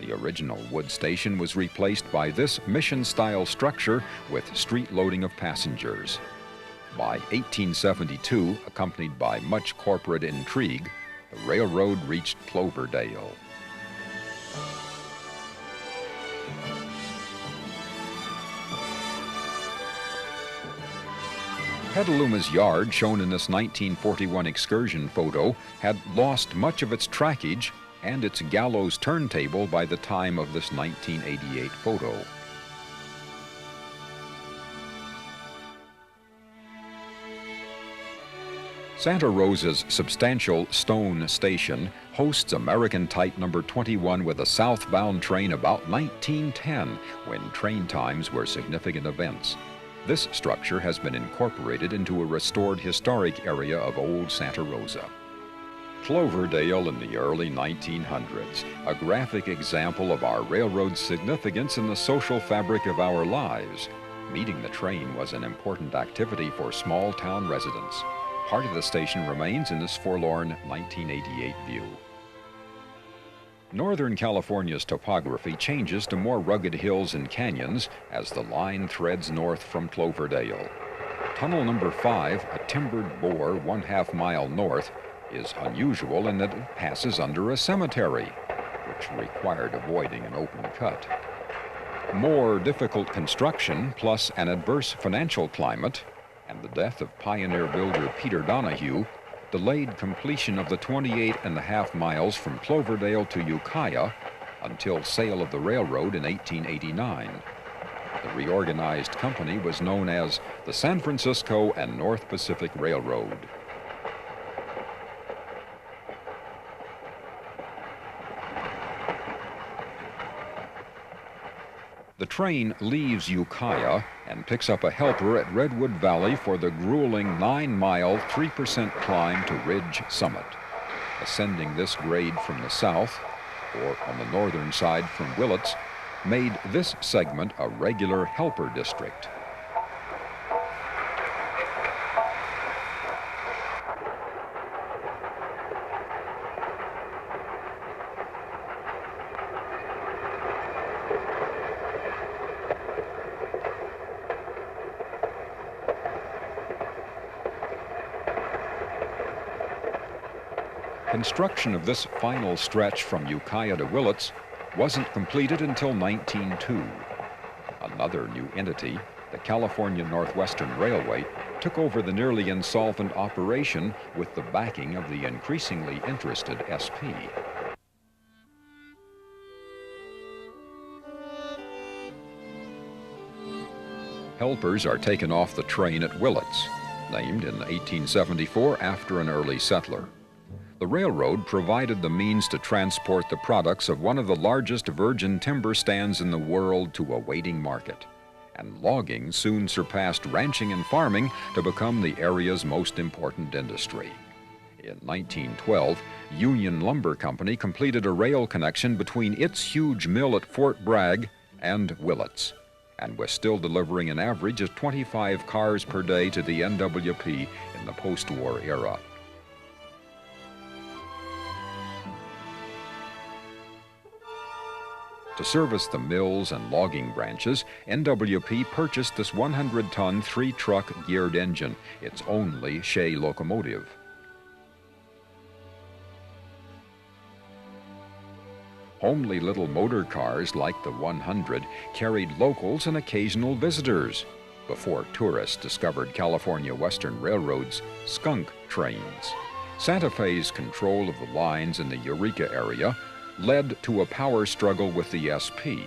The original wood station was replaced by this mission-style structure with street loading of passengers. By 1872, accompanied by much corporate intrigue, the railroad reached Cloverdale. Petaluma's yard, shown in this 1941 excursion photo, had lost much of its trackage and its gallows turntable by the time of this 1988 photo. Santa Rosa's substantial stone station hosts American Type number 21 with a southbound train about 1910, when train times were significant events. This structure has been incorporated into a restored historic area of Old Santa Rosa. Cloverdale in the early 1900s, a graphic example of our railroad's significance in the social fabric of our lives. Meeting the train was an important activity for small-town residents. Part of the station remains in this forlorn 1988 view. Northern California's topography changes to more rugged hills and canyons as the line threads north from Cloverdale. Tunnel number 5, a timbered bore 1/2 mile north, is unusual in that it passes under a cemetery, which required avoiding an open cut. More difficult construction, plus an adverse financial climate, and the death of pioneer builder Peter Donahue, delayed completion of the 28.5 miles from Cloverdale to Ukiah until sale of the railroad in 1889. The reorganized company was known as the San Francisco and North Pacific Railroad. The train leaves Ukiah and picks up a helper at Redwood Valley for the grueling 9-mile, 3% climb to Ridge Summit. Ascending this grade from the south, or on the northern side from Willits, made this segment a regular helper district. Construction of this final stretch from Ukiah to Willits wasn't completed until 1902. Another new entity, the California Northwestern Railway, took over the nearly insolvent operation with the backing of the increasingly interested SP. Helpers are taken off the train at Willits, named in 1874 after an early settler. The railroad provided the means to transport the products of one of the largest virgin timber stands in the world to a waiting market, and logging soon surpassed ranching and farming to become the area's most important industry. In 1912, Union Lumber Company completed a rail connection between its huge mill at Fort Bragg and Willits, and was still delivering an average of 25 cars per day to the NWP in the post-war era. To service the mills and logging branches, NWP purchased this 100-ton, 3-truck geared engine, its only Shay locomotive. Homely little motor cars like the 100 carried locals and occasional visitors before tourists discovered California Western Railroad's skunk trains. Santa Fe's control of the lines in the Eureka area led to a power struggle with the SP,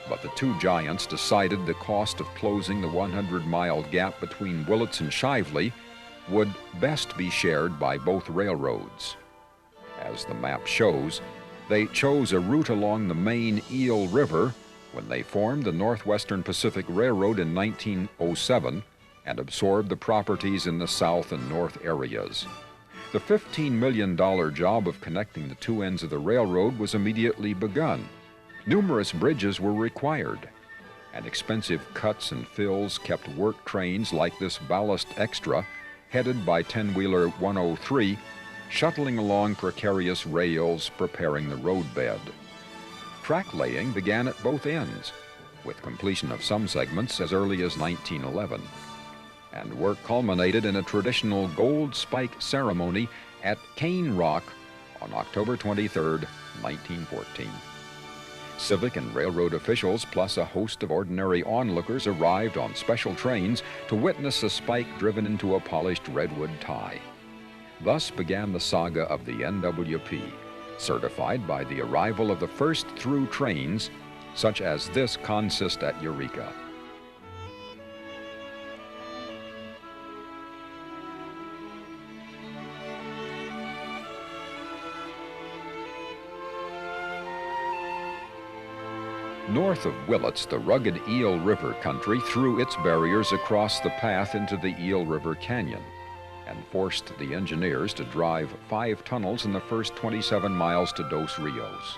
but the two giants decided the cost of closing the 100-mile gap between Willits and Shively would best be shared by both railroads. As the map shows, they chose a route along the main Eel River when they formed the Northwestern Pacific Railroad in 1907 and absorbed the properties in the south and north areas. The $15 million job of connecting the two ends of the railroad was immediately begun. Numerous bridges were required, and expensive cuts and fills kept work trains like this Ballast Extra, headed by 10-wheeler 103, shuttling along precarious rails preparing the roadbed. track laying began at both ends, with completion of some segments as early as 1911. And work culminated in a traditional gold spike ceremony at Cane Rock on October 23, 1914. Civic and railroad officials, plus a host of ordinary onlookers, arrived on special trains to witness a spike driven into a polished redwood tie. Thus began the saga of the NWP, certified by the arrival of the first through trains, such as this consist at Eureka. North of Willits, the rugged Eel River country threw its barriers across the path into the Eel River Canyon and forced the engineers to drive 5 tunnels in the first 27 miles to Dos Rios.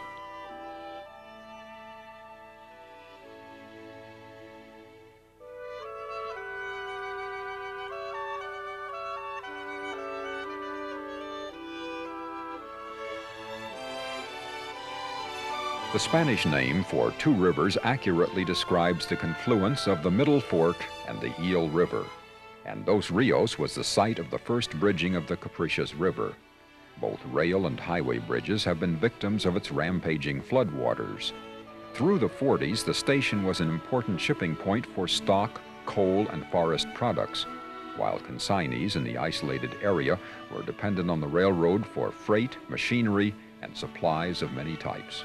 The Spanish name for 2 rivers accurately describes the confluence of the Middle Fork and the Eel River, and Dos Rios was the site of the first bridging of the Capricious River. Both rail and highway bridges have been victims of its rampaging floodwaters. Through the 40s, the station was an important shipping point for stock, coal, and forest products, while consignees in the isolated area were dependent on the railroad for freight, machinery, and supplies of many types.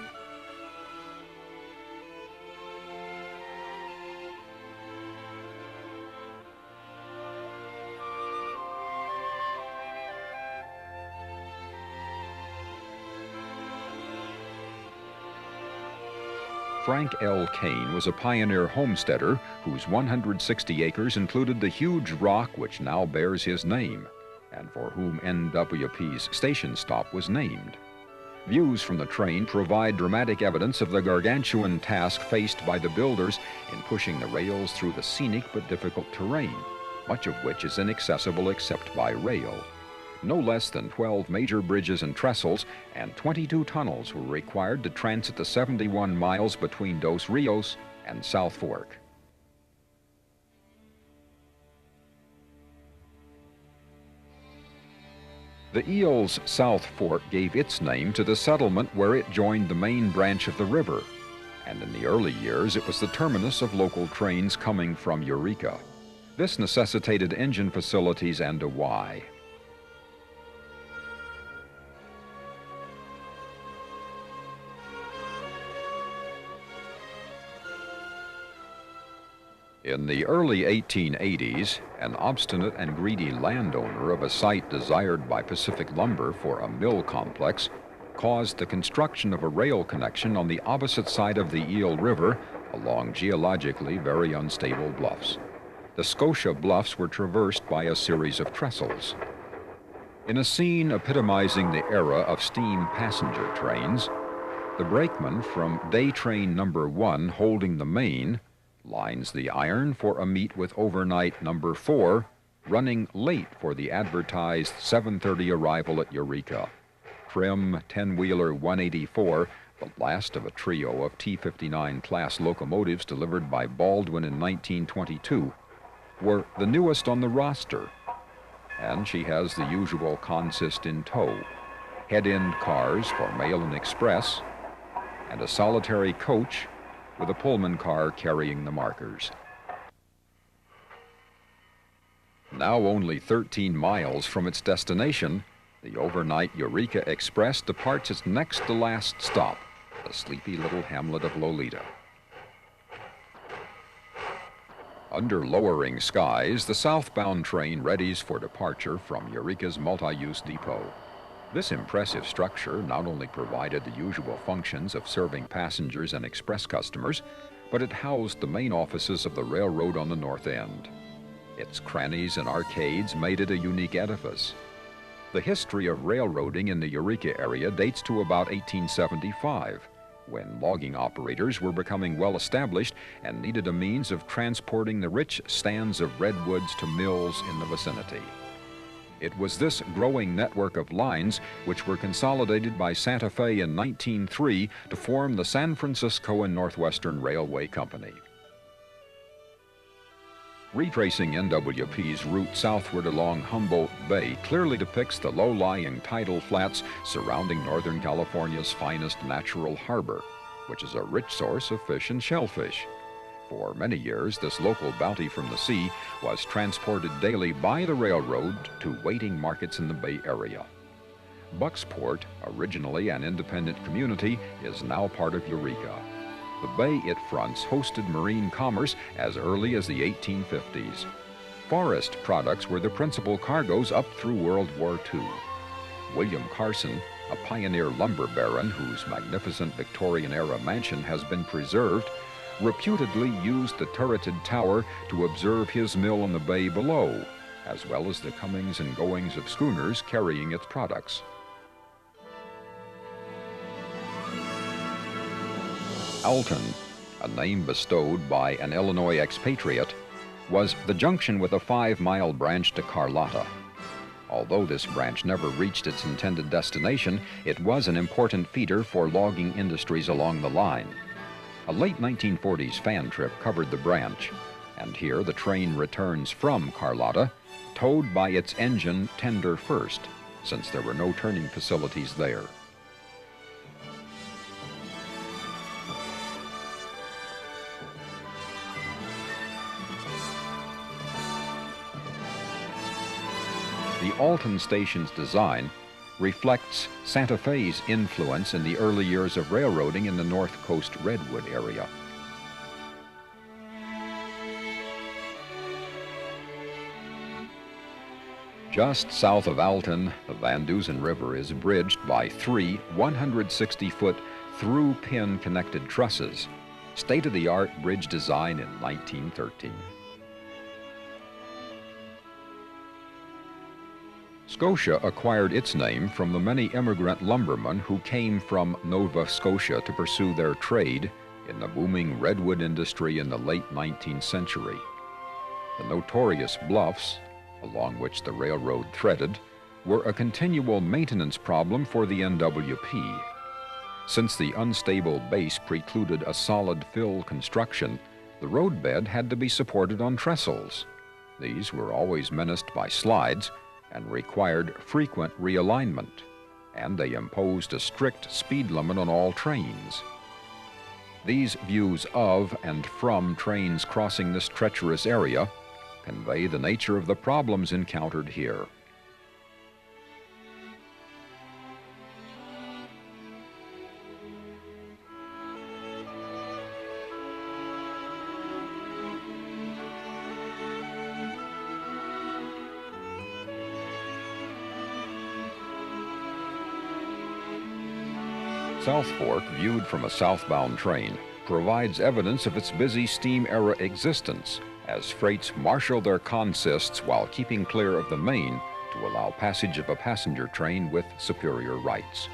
Frank L. Kane was a pioneer homesteader whose 160 acres included the huge rock which now bears his name, and for whom NWP's station stop was named. Views from the train provide dramatic evidence of the gargantuan task faced by the builders in pushing the rails through the scenic but difficult terrain, much of which is inaccessible except by rail. No less than 12 major bridges and trestles and 22 tunnels were required to transit the 71 miles between Dos Rios and South Fork. The Eel's South Fork gave its name to the settlement where it joined the main branch of the river, and in the early years it was the terminus of local trains coming from Eureka. This necessitated engine facilities and a Y. In the early 1880s, an obstinate and greedy landowner of a site desired by Pacific Lumber for a mill complex caused the construction of a rail connection on the opposite side of the Eel River along geologically very unstable bluffs. The Scotia Bluffs were traversed by a series of trestles. In a scene epitomizing the era of steam passenger trains, the brakeman from day train number 1 holding the main lines the iron for a meet with overnight number 4, running late for the advertised 7:30 arrival at Eureka. Trim 10-wheeler 184, the last of a trio of T-59 class locomotives delivered by Baldwin in 1922, were the newest on the roster, and she has the usual consist in tow: head-end cars for mail and express, and a solitary coach with a Pullman car carrying the markers. Now only 13 miles from its destination, the overnight Eureka Express departs its next to last stop, the sleepy little hamlet of Lolita. Under lowering skies, the southbound train readies for departure from Eureka's multi-use depot. This impressive structure not only provided the usual functions of serving passengers and express customers, but it housed the main offices of the railroad on the north end. Its crannies and arcades made it a unique edifice. The history of railroading in the Eureka area dates to about 1875, when logging operators were becoming well established and needed a means of transporting the rich stands of redwoods to mills in the vicinity. It was this growing network of lines which were consolidated by Santa Fe in 1903 to form the San Francisco and Northwestern Railway Company. Retracing NWP's route southward along Humboldt Bay clearly depicts the low-lying tidal flats surrounding Northern California's finest natural harbor, which is a rich source of fish and shellfish. For many years, this local bounty from the sea was transported daily by the railroad to waiting markets in the Bay Area. Bucksport, originally an independent community, is now part of Eureka. The bay it fronts hosted marine commerce as early as the 1850s. Forest products were the principal cargoes up through World War II. William Carson, a pioneer lumber baron whose magnificent Victorian-era mansion has been preserved, reputedly used the turreted tower to observe his mill in the bay below, as well as the comings and goings of schooners carrying its products. Alton, a name bestowed by an Illinois expatriate, was the junction with a 5-mile branch to Carlotta. Although this branch never reached its intended destination, it was an important feeder for logging industries along the line. A late 1940s fan trip covered the branch, and here the train returns from Carlotta, towed by its engine tender first, since there were no turning facilities there. The Alton Station's design reflects Santa Fe's influence in the early years of railroading in the North Coast Redwood area. Just south of Alton, the Van Dusen River is bridged by 3 160-foot through-pin connected trusses, state-of-the-art bridge design in 1913. Scotia acquired its name from the many immigrant lumbermen who came from Nova Scotia to pursue their trade in the booming redwood industry in the late 19th century. The notorious bluffs, along which the railroad threaded, were a continual maintenance problem for the NWP. Since the unstable base precluded a solid fill construction, the roadbed had to be supported on trestles. These were always menaced by slides and required frequent realignment, and they imposed a strict speed limit on all trains. These views of and from trains crossing this treacherous area convey the nature of the problems encountered here. South Fork, viewed from a southbound train, provides evidence of its busy steam-era existence as freights marshal their consists while keeping clear of the main to allow passage of a passenger train with superior rights.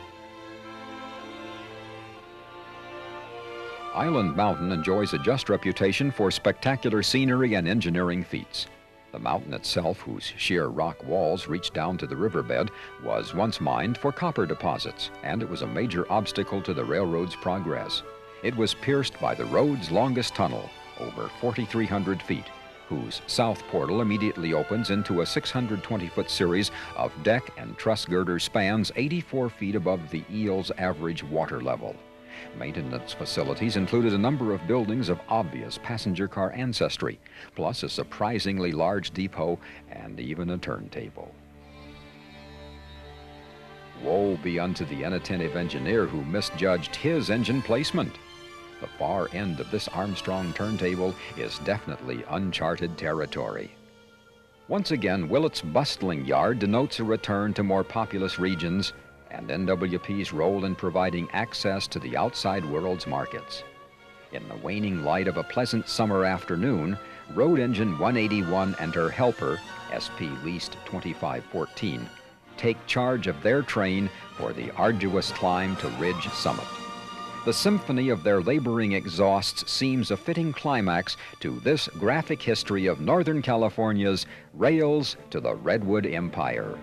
Island Mountain enjoys a just reputation for spectacular scenery and engineering feats. The mountain itself, whose sheer rock walls reach down to the riverbed, was once mined for copper deposits, and it was a major obstacle to the railroad's progress. It was pierced by the road's longest tunnel, over 4,300 feet, whose south portal immediately opens into a 620-foot series of deck and truss girder spans 84 feet above the Eel's average water level. Maintenance facilities included a number of buildings of obvious passenger car ancestry, plus a surprisingly large depot and even a turntable. Woe be unto the inattentive engineer who misjudged his engine placement. The far end of this Armstrong turntable is definitely uncharted territory. Once again, Willett's bustling yard denotes a return to more populous regions and NWP's role in providing access to the outside world's markets. In the waning light of a pleasant summer afternoon, Road Engine 181 and her helper, SP Least 2514, take charge of their train for the arduous climb to Ridge Summit. The symphony of their laboring exhausts seems a fitting climax to this graphic history of Northern California's rails to the Redwood Empire.